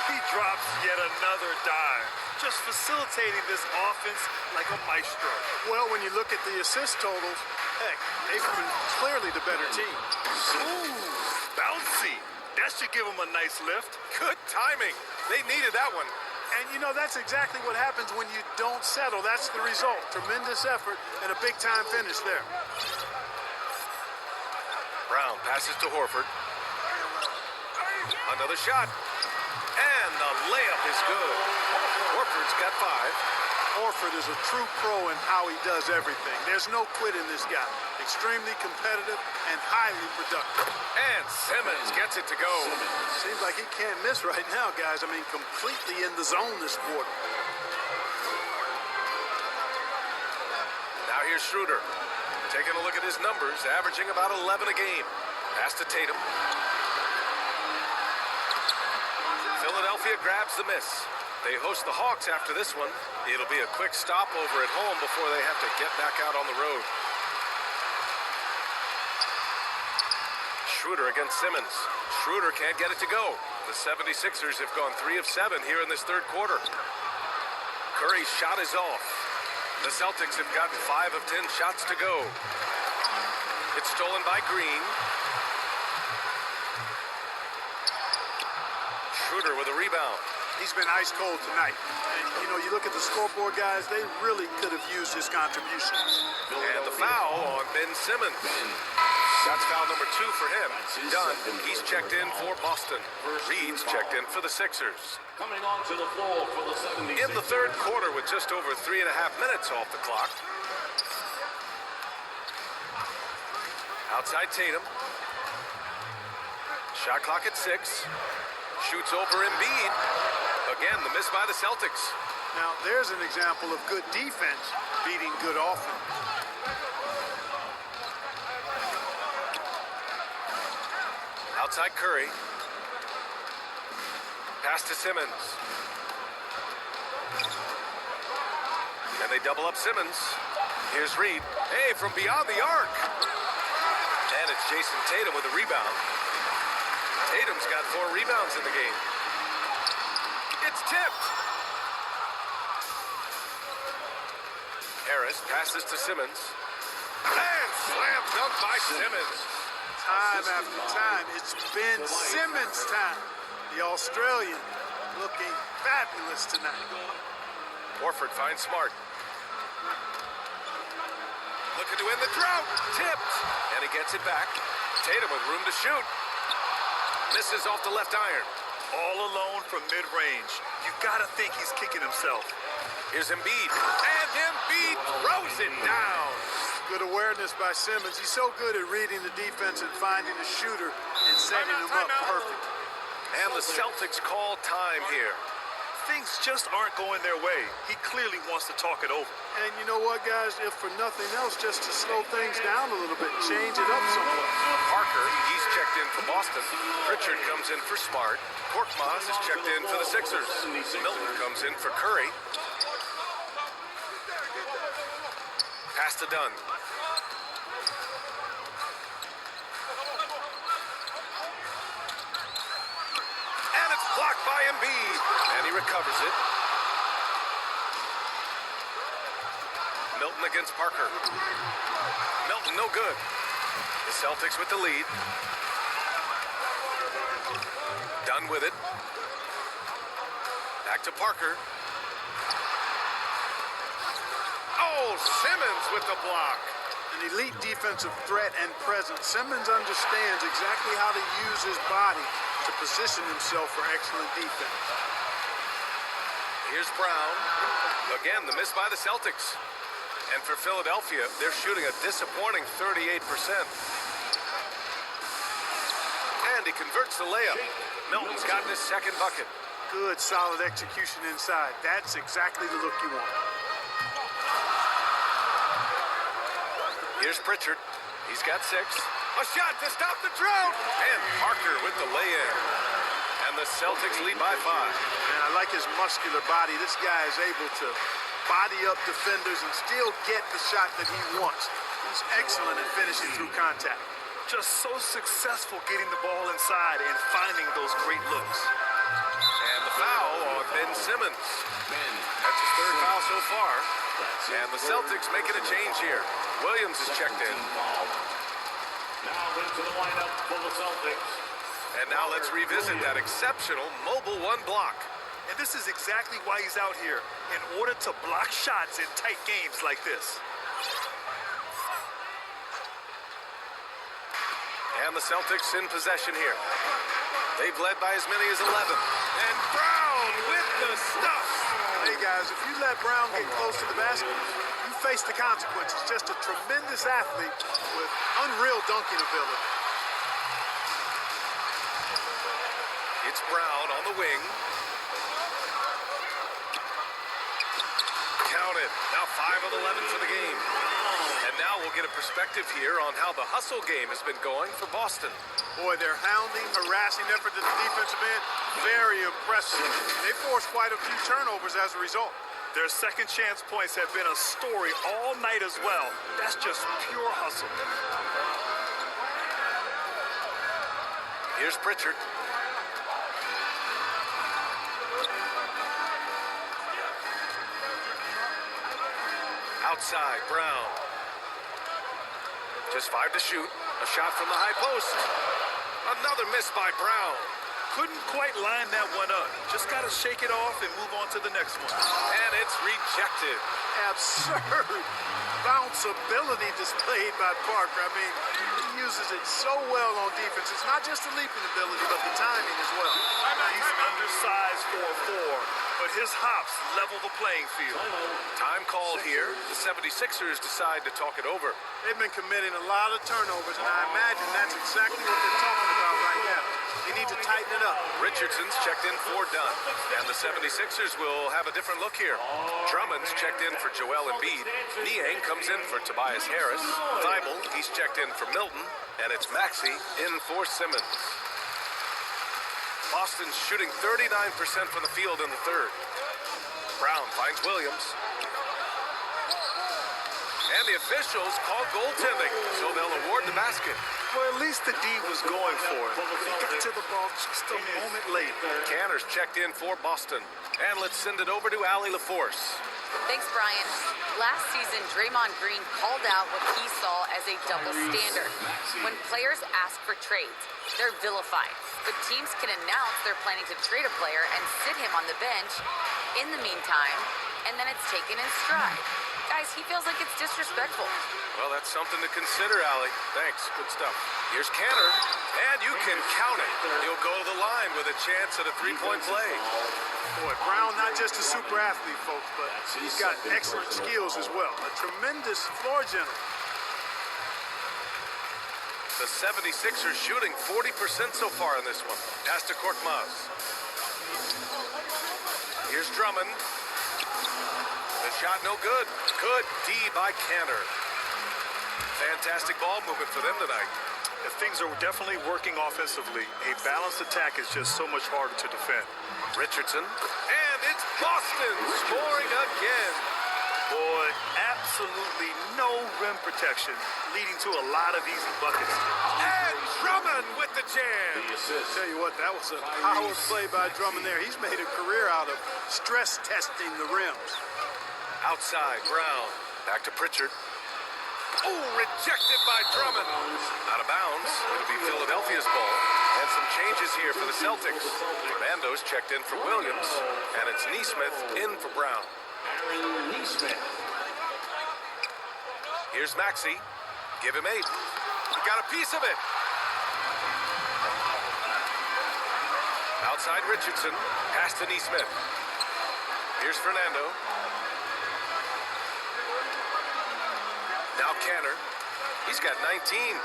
He drops yet another dime, just facilitating this offense like a maestro. Well, when you look at the assist totals, heck, they've been clearly the better team. Ooh, bouncy. That should give him a nice lift. Good timing. They needed that one. And that's exactly what happens when you don't settle. That's the result. Tremendous effort and a big-time finish there. Brown passes to Horford. Another shot. And the layup is good. Horford's got 5. Horford is a true pro in how he does everything. There's no quit in this guy. Extremely competitive and highly productive. And Simmons gets it to go. Seems like he can't miss right now, guys. Completely in the zone this quarter. Now here's Schroeder. Taking a look at his numbers, averaging about 11 a game. Pass to Tatum. Philadelphia grabs the miss. They host the Hawks after this one. It'll be a quick stopover at home before they have to get back out on the road. Schroeder against Simmons. Schroeder can't get it to go. The 76ers have gone 3 of 7 here in this third quarter. Curry's shot is off. The Celtics have gotten 5 of 10 shots to go. It's stolen by Green. Schroeder with a rebound. He's been ice cold tonight. And, you look at the scoreboard, guys, they really could have used his contributions. And the foul on Ben Simmons. That's foul number 2 for him. Dunn, he's checked in for Boston. Reed's checked in for the Sixers. Coming onto the floor for the 76ers. In the third quarter with just over 3.5 minutes off the clock. Outside Tatum. Shot clock at 6. Shoots over Embiid. Again, the miss by the Celtics. Now, there's an example of good defense beating good offense. Outside Curry. Pass to Simmons. And they double up Simmons. Here's Reed. Hey, from beyond the arc. And it's Jason Tatum with a rebound. Tatum's got 4 rebounds in the game. It's tipped. Harris passes to Simmons. And slam dunk by Simmons. Time after time, it's Ben Simmons time. The Australian looking fabulous tonight. Horford finds Smart. Looking to end the drought. Tipped. And he gets it back. Tatum with room to shoot. Misses off the left iron. All alone from mid-range. You gotta think he's kicking himself. Here's Embiid. And Embiid throws it down. Good awareness by Simmons. He's so good at reading the defense and finding a shooter and setting him up perfect. And the Celtics call time here. things just aren't going their way, he clearly wants to talk it over. And you know what, guys? If for nothing else, just to slow things down a little bit, change it up somewhat. Parker, he's checked in for Boston. Pritchard comes in for Smart. Korkmaz is checked in for the Sixers. Milton comes in for Curry. Pass to Dunn. And it's blocked by Embiid. And he recovers it. Milton against Parker. Milton, no good. The Celtics with the lead. Dunn with it. Back to Parker. Oh, Simmons with the block. An elite defensive threat and presence. Simmons understands exactly how to use his body to position himself for excellent defense. Here's Brown. Again, the miss by the Celtics. And for Philadelphia, they're shooting a disappointing 38%. And he converts the layup. Milton's gotten his second bucket. Good, solid execution inside. That's exactly the look you want. Here's Pritchard. He's got 6. A shot to stop the drought. And Parker with the lay-in. And the Celtics lead by 5. Man, I like his muscular body. This guy is able to body up defenders and still get the shot that he wants. He's excellent at finishing through contact. Just so successful getting the ball inside and finding those great looks. And the foul on Ben Simmons. That's his 3rd foul so far. And the Celtics making a change here. Williams is checked in. Now into the lineup for the Celtics. And now let's revisit that exceptional mobile 1 block. And this is exactly why he's out here, in order to block shots in tight games like this. And the Celtics in possession here. They've led by as many as 11. And Brown with the stuff. Hey, guys, if you let Brown get close to the basket, you face the consequences. Just a tremendous athlete with unreal dunking ability. It's Brown on the wing. Counted. Now 5 of 11 for the game. And now we'll get a perspective here on how the hustle game has been going for Boston. Boy, their hounding, harassing effort to the defensive end, very impressive. They forced quite a few turnovers as a result. Their second chance points have been a story all night as well. That's just pure hustle. Here's Pritchard. Outside, Brown. Just 5 to shoot. A shot from the high post. Another miss by Brown. Couldn't quite line that one up. Just got to shake it off and move on to the next one. And it's rejected. Absurd bounceability displayed by Parker. I mean, he uses it so well on defense. It's not just the leaping ability, but the timing as well. He's undersized 4'4", but his hops level the playing field. Time called here. The 76ers decide to talk it over. They've been committing a lot of turnovers, and I imagine that's exactly what they're talking about right now. They need to tighten it up. Richardson's checked in for Dunn. And the 76ers will have a different look here. Drummond's checked in for Joel Embiid. Niang comes in for Tobias Harris. Thibault, he's checked in for Milton. And it's Maxey in for Simmons. Boston's shooting 39% from the field in the 3rd. Brown finds Williams. And the officials call goaltending, so they'll award the basket. Well, at least the D was going for it. He got to the ball just a moment late. Canner's checked in for Boston. And let's send it over to Allie LaForce. Thanks, Brian. Last season, Draymond Green called out what he saw as a double standard. When players ask for trades, they're vilified. But teams can announce they're planning to trade a player and sit him on the bench in the meantime, and then it's taken in stride. Guys, he feels like it's disrespectful. Well, that's something to consider, Allie. Thanks. Good stuff. Here's Canner. And you can count it. He'll go to the line with a chance at a 3-point play. Boy, Brown, not just a super athlete, folks, but he's got excellent skills as well. A tremendous floor general. The 76ers shooting 40% so far in this one. Pass to Korkmaz. Here's Here's Drummond. The shot no good. Good D by Canner. Fantastic ball movement for them tonight. Things are definitely working offensively. A balanced attack is just so much harder to defend. Richardson. And it's Boston scoring again. Boy, absolutely no rim protection, leading to a lot of easy buckets. And Drummond with the jam. Tell you what, that was a power play by Drummond there. He's made a career out of stress testing the rims. Outside, Brown. Back to Pritchard. Oh, rejected by Drummond. Out of bounds. It'll be Philadelphia's ball. And some changes here for the Celtics. Fernando's checked in for Williams. And it's Neesmith in for Brown. Here's Maxey. Give him 8. He got a piece of it. Outside Richardson. Pass to Neesmith. Here's Fernando. Now Canner. He's got 19.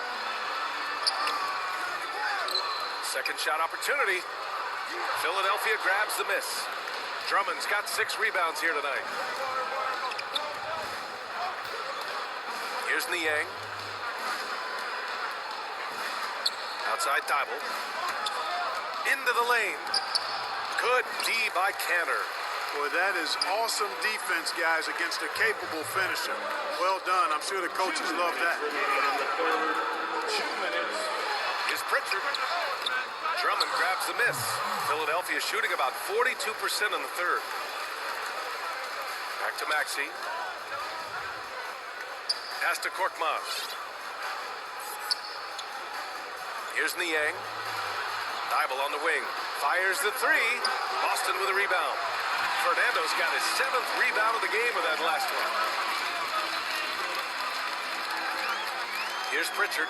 Second shot opportunity. Philadelphia grabs the miss. Drummond's got 6 rebounds here tonight. Here's Niang. Outside Thibault. Into the lane. Good D by Canner. Boy, that is awesome defense, guys, against a capable finisher. Well done. I'm sure the coaches love that. Here's Pritchard. Drummond grabs the miss. Philadelphia shooting about 42% in the third. Back to Maxey. Pass to Korkmaz. Here's Niang. Thibault on the wing. Fires the 3. Boston with a rebound. Fernando's got his 7th rebound of the game with that last one. Here's Pritchard.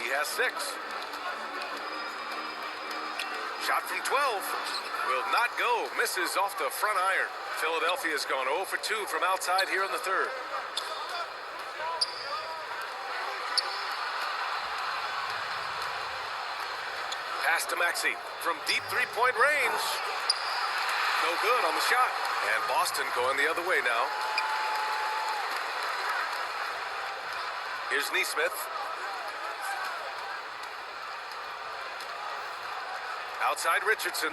He has 6. Shot from 12. Will not go. Misses off the front iron. Philadelphia's gone 0 for 2 from outside here in the third. Pass to Maxey from deep three-point range. No good on the shot. And Boston going the other way now. Here's Neesmith. Outside Richardson.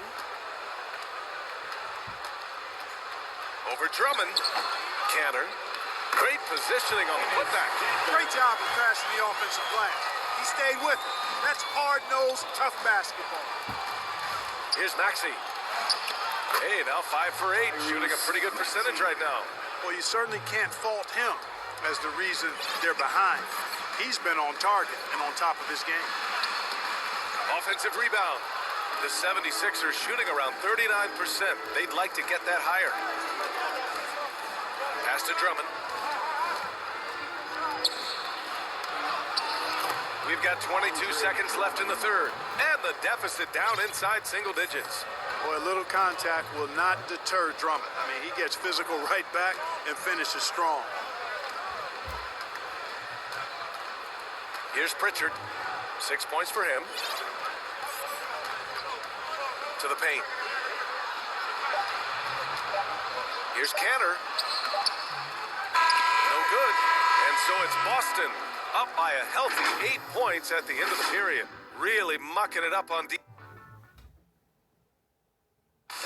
Over Drummond. Canner. Great positioning on the putback. Great job of passing the offensive glass. He stayed with it. That's hard-nosed, tough basketball. Here's Maxey. Hey, now 5 for 8, shooting a pretty good percentage right now. Well, you certainly can't fault him as the reason they're behind. He's been on target and on top of his game. Offensive rebound. The 76ers shooting around 39%. They'd like to get that higher. Pass to Drummond. We've got 22 seconds left in the third. And the deficit down inside single digits. Boy, a little contact will not deter Drummond. I mean, he gets physical right back and finishes strong. Here's Pritchard. 6 points for him. To the paint. Here's Canner. No good. And so it's Boston up by a healthy 8 points at the end of the period. Really mucking it up on defense.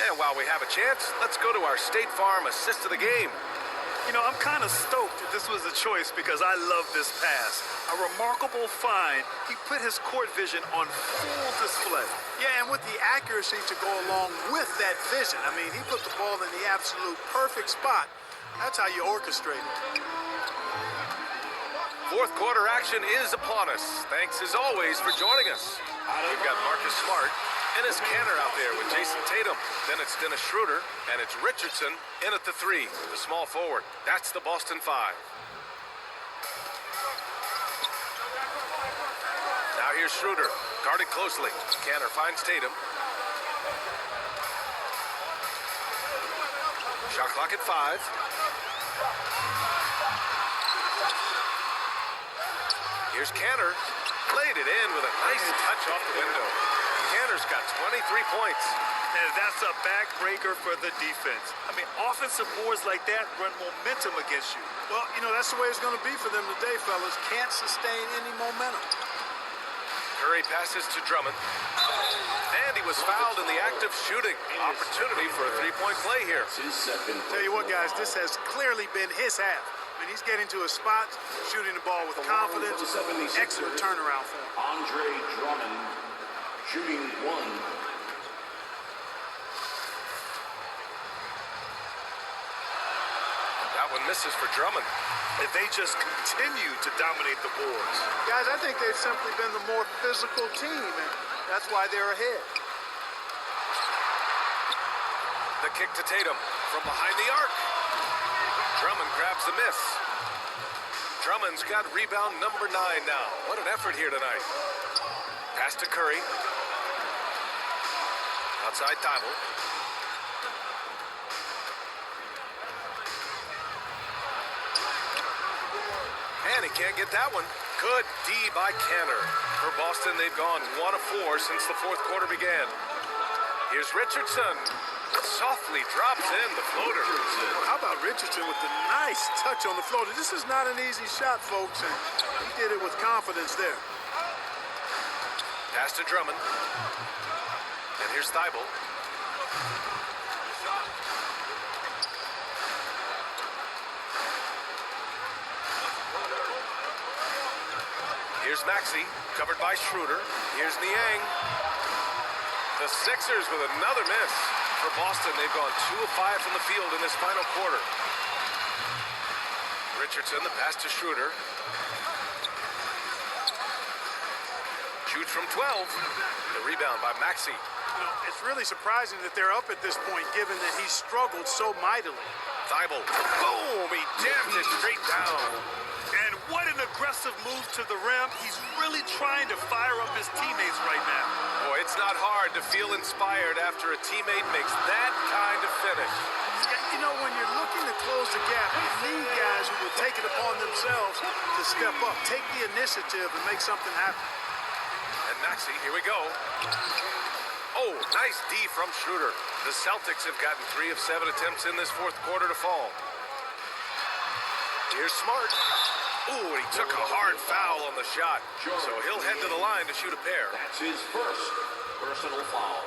And while we have a chance, let's go to our State Farm assist of the game. You know, I'm kind of stoked that this was a choice because I love this pass. A remarkable find. He put his court vision on full display. Yeah, and with the accuracy to go along with that vision. I mean, he put the ball in the absolute perfect spot. That's how you orchestrate it. Fourth quarter action is upon us. Thanks as always for joining us. We've got Marcus Smart and his Canner out there with Jason Tatum. Then it's Dennis Schroeder, and it's Richardson in at the 3, the small forward. That's the Boston 5. Now here's Schroeder, guarded closely. Canner finds Tatum. Shot clock at 5. Here's Canner. Played it in with a nice touch off the window. Kanter's got 23 points. And that's a backbreaker for the defense. I mean, offensive boards like that run momentum against you. Well, you know, that's the way it's going to be for them today, fellas. Can't sustain any momentum. Curry passes to Drummond. And he was fouled in the act of shooting. Opportunity for a three-point play here. Tell you what, guys, this has clearly been his half. I mean, he's getting to his spots, shooting the ball with confidence. Excellent turnaround for him. Andre Drummond, shooting one. That one misses for Drummond. And they just continue to dominate the boards. Guys, I think they've simply been the more physical team, and that's why they're ahead. The kick to Tatum from behind the arc. Drummond grabs the miss. Drummond's got rebound number 9 now. What an effort here tonight. Pass to Curry. Outside Thibault. And he can't get that one. Good D by Kanter. For Boston, they've gone 1 of 4 since the fourth quarter began. Here's Richardson. Softly drops in the floater. How about Richardson with the nice touch on the floater? This is not an easy shot, folks, and he did it with confidence there. Pass to Drummond. And here's Thibault. Here's Maxey, covered by Schroeder. Here's Niang. The Sixers with another miss. For Boston, they've gone 2 of 5 from the field in this final quarter. Richardson, the pass to Schroeder. Shoots from 12. The rebound by Maxey. You know, it's really surprising that they're up at this point, given that he struggled so mightily. Thibault. Boom! He jams it straight down. And what an aggressive move to the rim. He's really trying to fire up his teammates right now. Boy, it's not hard to feel inspired after a teammate makes that kind of finish. You know, when you're looking to close the gap, you need guys who will take it upon themselves to step up, take the initiative, and make something happen. And Maxey, here we go. Oh, nice D from Schroeder. The Celtics have gotten 3 of 7 attempts in this fourth quarter to fall. Here's Smart. Ooh, he took a hard foul on the shot. So he'll head to the line to shoot a pair. That's his first personal foul.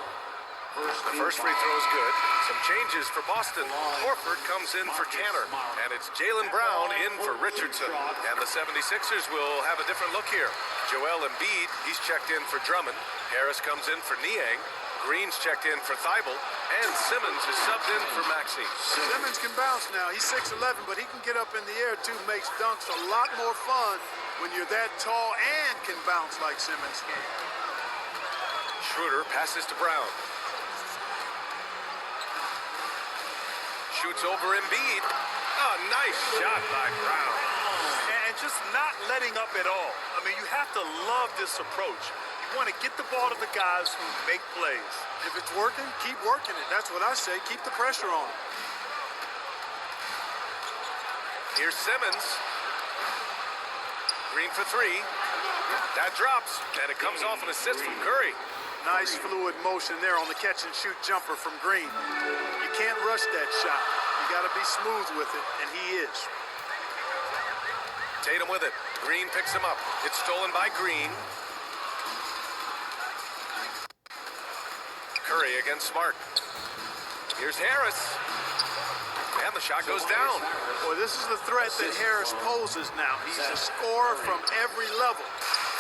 The first free throw is good. Some changes for Boston. Horford comes in for Kanter. And it's Jaylen Brown in for Richardson. And the 76ers will have a different look here. Joel Embiid, he's checked in for Drummond. Harris comes in for Niang. Green's checked in for Thibault. And Simmons is subbed in for Maxey. Simmons can bounce now. He's 6'11", but he can get up in the air, too. Makes dunks a lot more fun when you're that tall and can bounce like Simmons can. Schroeder passes to Brown. Shoots over Embiid. Oh, nice shot by Brown. And just not letting up at all. I mean, you have to love this approach. You want to get the ball to the guys who make plays. If it's working, keep working it. That's what I say. Keep the pressure on him. Here's Simmons. Green for 3. That drops, and it comes off an assist from Curry. Nice fluid motion there on the catch-and-shoot jumper from Green. You can't rush that shot. You got to be smooth with it, and he is. Tatum with it. Green picks him up. It's stolen by Green. Curry against Smart. Here's Harris. And the shot goes down. Boy, this is the threat that Harris poses now. He's a scorer from every level.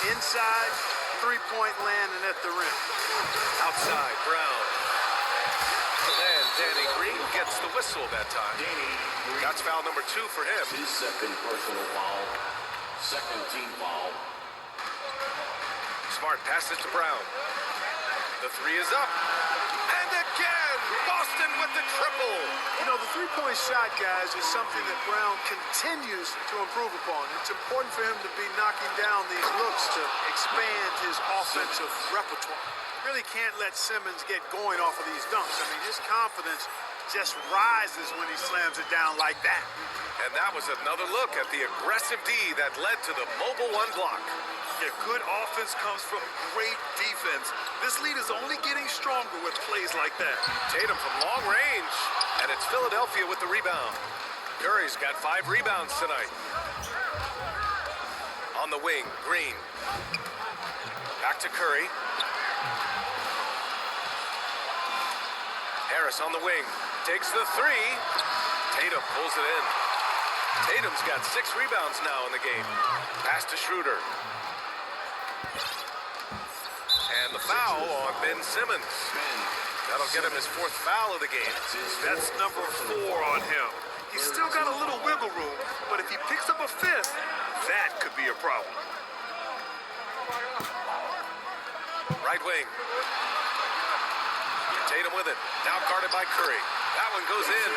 Inside, three-point land, and at the rim. Outside, Brown. And Danny Green gets the whistle that time. That's foul number 2 for him. His second personal foul. Second team foul. Smart passes to Brown. The 3 is up. And again, Boston with the triple. You know, the three-point shot, guys, is something that Brown continues to improve upon. It's important for him to be knocking down these looks to expand his offensive repertoire. Really can't let Simmons get going off of these dunks. I mean, his confidence just rises when he slams it down like that. And that was another look at the aggressive D that led to the mobile one block. Yeah, good offense comes from great defense. This lead is only getting stronger with plays like that. Tatum from long range, and it's Philadelphia with the rebound. Curry's got 5 rebounds tonight. On the wing, Green. Back to Curry. Harris on the wing, takes the 3. Tatum pulls it in. Tatum's got 6 rebounds now in the game. Pass to Schroeder. And the foul on Ben Simmons. That'll get him his 4th foul of the game. That's number 4 on him. He's still got a little wiggle room, but if he picks up a 5th, that could be a problem. Right wing. Tatum with it. Now guarded by Curry. That one goes in.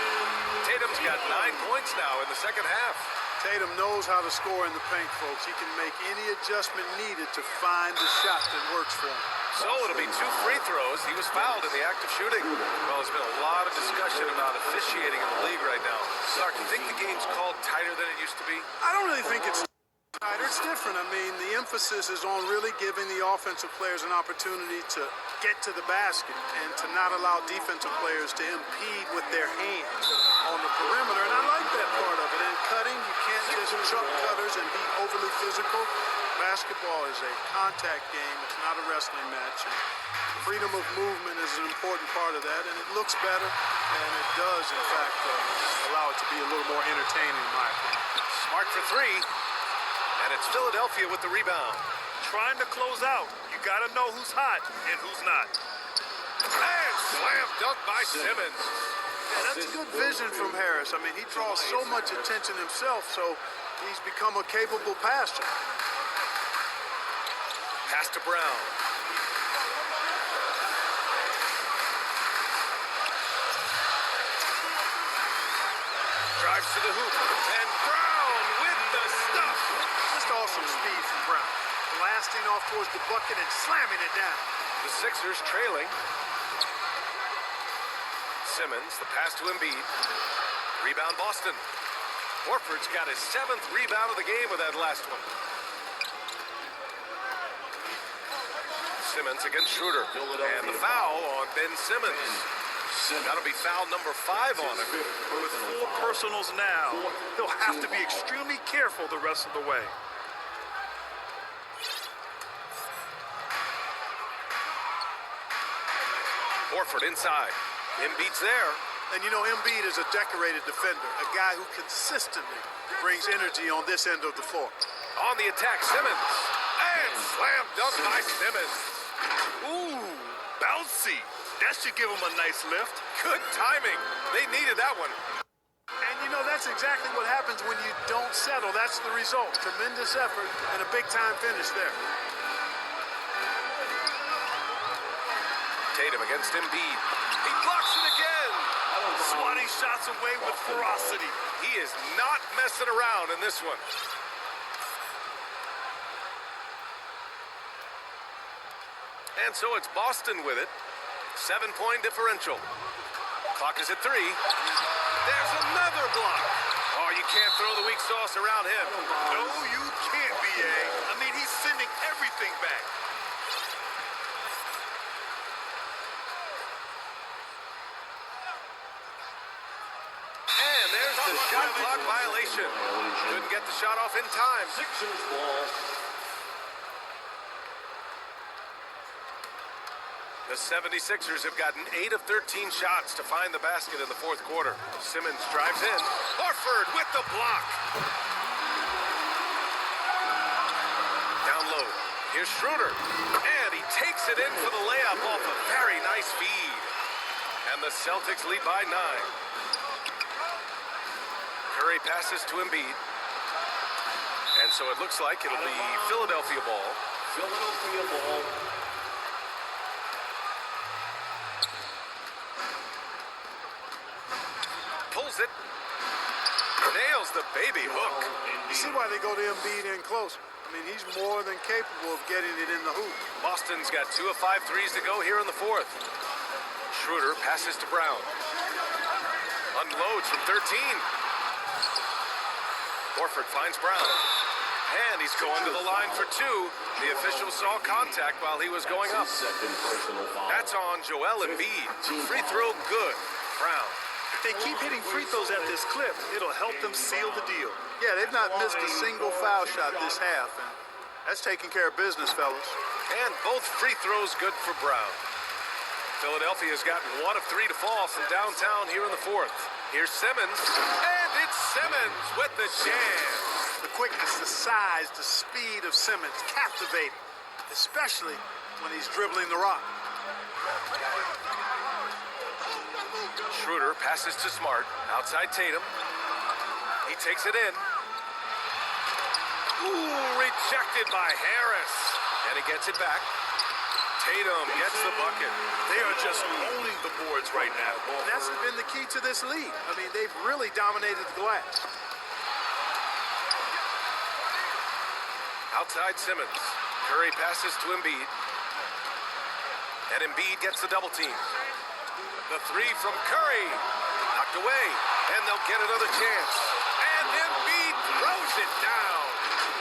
Tatum's got 9 points now in the second half. Tatum knows how to score in the paint, folks. He can make any adjustment needed to find the shot that works for him. So it'll be 2 free throws. He was fouled in the act of shooting. Well, there's been a lot of discussion about officiating in the league right now. Sark, do you think the game's called tighter than it used to be? I don't really think it's tighter. It's different. I mean, the emphasis is on really giving the offensive players an opportunity to get to the basket and to not allow defensive players to impede with their hands on the perimeter. And I like that part of it. And cutting, you can't just chuck cutters and be overly physical. Basketball is a contact game. It's not a wrestling match. And freedom of movement is an important part of that. And it looks better, and it does, in fact, allow it to be a little more entertaining, in my opinion. Smart for 3. And it's Philadelphia with the rebound. Trying to close out, you got to know who's hot and who's not. And slam dunk by Simmons. Yeah, that's good vision from Harris. I mean, he draws so much attention himself, so he's become a capable passer. Pass to Brown. Drives to the hoop. And Brown with the stuff. Just awesome speed from Brown. Blasting off towards the bucket and slamming it down. The Sixers trailing. Simmons, the pass to Embiid. Rebound Boston. Horford's got his 7th rebound of the game with that last one. Simmons against Schroeder. And the foul on Ben Simmons. That'll be foul number 5 on him. With 4 personals now, he'll have to be extremely careful the rest of the way. Horford inside. Embiid's there. And you know, Embiid is a decorated defender, a guy who consistently brings energy on this end of the floor. On the attack, Simmons. And slam dunk by Simmons. Ooh, bouncy. That should give him a nice lift. Good timing. They needed that one. And you know, that's exactly what happens when you don't settle. That's the result. Tremendous effort and a big-time finish there. Tatum against Embiid. He blocks it again. Swatting shots away with ferocity. He is not messing around in this one. And so it's Boston with it. 7-point differential. Clock is at 3. There's another block. Oh, you can't throw the weak sauce around him. No, you can't, B.A. I mean, he's sending everything back. And there's the shot clock violation. Couldn't get the shot off in time. Sixers ball. The 76ers have gotten 8 of 13 shots to find the basket in the fourth quarter. Simmons drives in. Horford with the block. Down low. Here's Schroeder. And he takes it in for the layup off a very nice feed. And the Celtics lead by 9. Curry passes to Embiid. And so it looks like it'll be Philadelphia ball. Philadelphia ball. Pulls it. Nails the baby hook. You see why they go to Embiid in closer. I mean, he's more than capable of getting it in the hoop. Boston's got 2 of 5 threes to go here in the fourth. Schroeder passes to Brown. unloads from 13. Horford finds Brown. And he's going to the line for two. The official saw contact while he was going up. Second personal foul. That's on Joel Embiid. Free throw good. Brown. If they keep hitting free throws at this clip, it'll help them seal the deal. Yeah, they've not missed a single foul shot this half. And that's taking care of business, fellas. And both free throws good for Brown. Philadelphia has gotten 1 of 3 to fall from downtown here in the fourth. Here's Simmons. And it's Simmons with the jam. The quickness, the size, the speed of Simmons, captivating, especially when he's dribbling the rock. Schroeder passes to Smart. Outside Tatum. He takes it in. Ooh, rejected by Harris. And he gets it back. Tatum gets the bucket. They are just owning the boards right now. And that's been the key to this lead. I mean, they've really dominated the glass. Outside Simmons. Curry passes to Embiid. And Embiid gets the double team. The three from Curry. Knocked away. And they'll get another chance. And Embiid throws it down.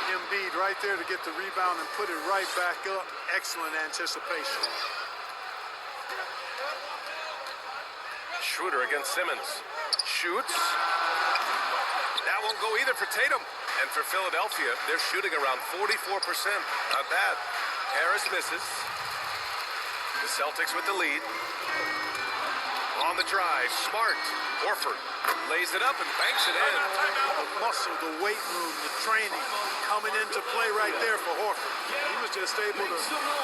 Embiid right there to get the rebound and put it right back up. Excellent anticipation. Schroeder against Simmons. Shoots. That won't go either for Tatum. And for Philadelphia, they're shooting around 44%. Not bad. Harris misses. The Celtics with the lead. On the drive, Smart. Horford lays it up and banks it in. The muscle, the weight room, the training coming into play right there for Horford. He was just able to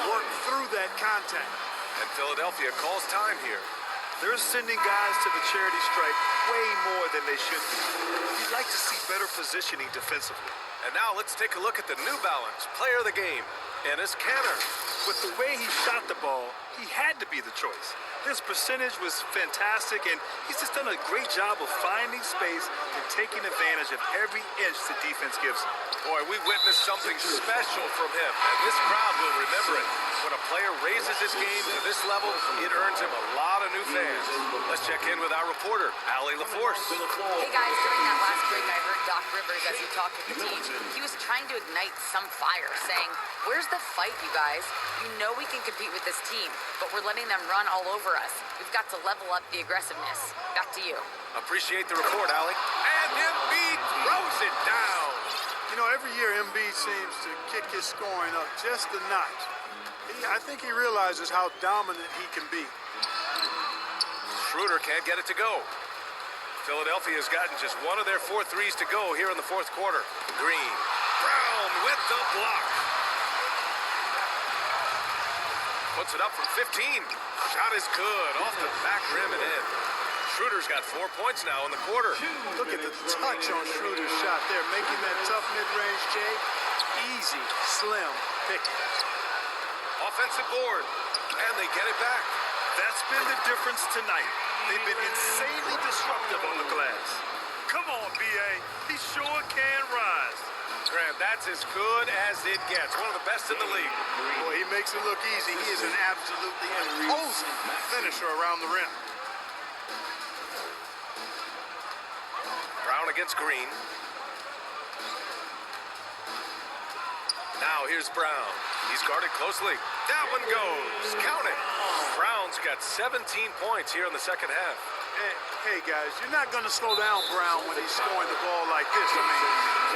work through that contact. And Philadelphia calls time here. They're sending guys to the charity stripe way more than they should be. You'd like to see better positioning defensively. And now let's take a look at the New Balance player of the game, Enes Kanter. With the way he shot the ball, he had to be the choice. His percentage was fantastic, and he's just done a great job of finding space and taking advantage of every inch the defense gives him. Boy, we witnessed something special from him, and this crowd will remember it. When a player raises his game to this level, it earns him a lot of new fans. Let's check in with our reporter, Allie LaForce. Hey guys, during that last break, I heard Doc Rivers as he talked with the team. He was trying to ignite some fire, saying, "Where's the fight, you guys? You know we can compete with this team, but we're letting them run all over us. We've got to level up the aggressiveness." Back to you. Appreciate the report, Allie. And Embiid throws it down. You know, every year Embiid seems to kick his scoring up just a notch. I think he realizes how dominant he can be. Schroeder can't get it to go. Philadelphia has gotten just one of their 4 threes to go here in the fourth quarter. Green. Brown with the block. Puts it up from 15. Shot is good. Off the back rim and in. Schroeder's got 4 points now in the quarter. Look at the touch on Schroeder's shot there, making that tough mid-range J. Easy, slim pickings. Offensive board. And they get it back. That's been the difference tonight. They've been insanely disruptive on the glass. Come on, B.A. He sure can rise. Grant, that's as good as it gets. One of the best in the league. Boy, he makes it look easy. He is an absolutely imposing finisher around the rim. Brown against Green. Now here's Brown. He's guarded closely. That one goes. Count it. Brown's got 17 points here in the second half. Hey guys, you're not going to slow down Brown when he's scoring the ball like this. I mean,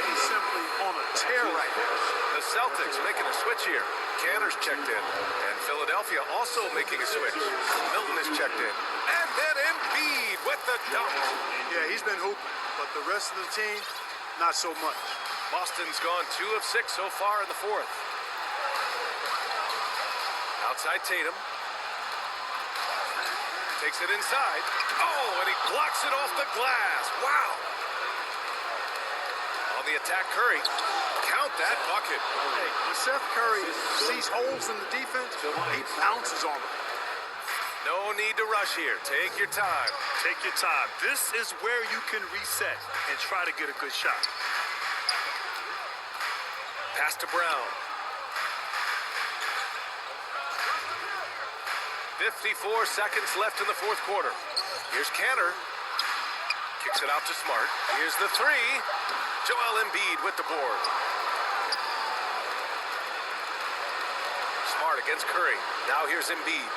he's simply on a tear right now. The Celtics making a switch here. Kanter's checked in. And Philadelphia also making a switch. Milton is checked in. And then Embiid with the dunk. Yeah, he's been hooping, but the rest of the team, not so much. Boston's gone 2 of 6 so far in the fourth. Outside Tatum. Takes it inside. Oh, and he blocks it off the glass. Wow. On the attack, Curry. Count that bucket. Hey, when Seth Curry sees holes in the defense, he pounces on them. No need to rush here. Take your time. Take your time. This is where you can reset and try to get a good shot. Pass to Brown. 54 seconds left in the fourth quarter. Here's Kanter. Kicks it out to Smart. Here's the three. Joel Embiid with the board. Smart against Curry. Now here's Embiid.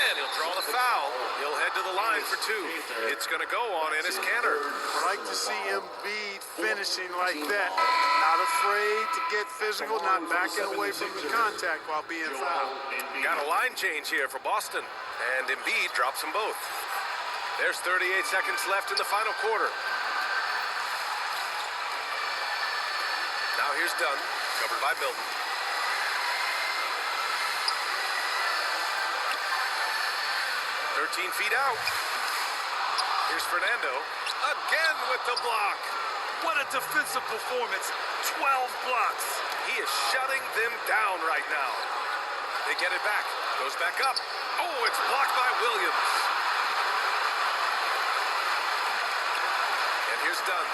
And he'll draw the foul. He'll head to the line for two. It's going to go on Enes Kanter. I like to see Embiid finishing like that. Not afraid to get physical, not backing away from the contact while being fouled. Got a line change here for Boston. And Embiid drops them both. There's 38 seconds left in the final quarter. Now here's Dunn, covered by Milton. 13 feet out. Here's Fernando, again with the block. What a defensive performance. 12 blocks. He is shutting them down right now. They get it back. Goes back up. Oh, it's blocked by Williams. And here's Dunn.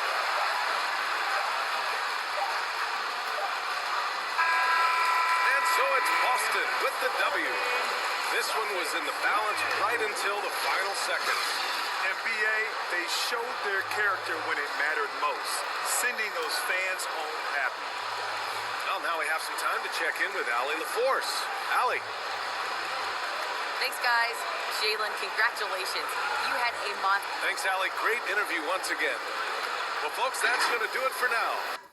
And so it's Boston with the W. This one was in the balance right until the final seconds. NBA, they showed their character when it mattered most, sending those fans home happy. Well, now we have some time to check in with Allie LaForce. Allie. Thanks, guys. Jalen, congratulations. You had a month. Thanks, Allie. Great interview once again. Well, folks, that's going to do it for now.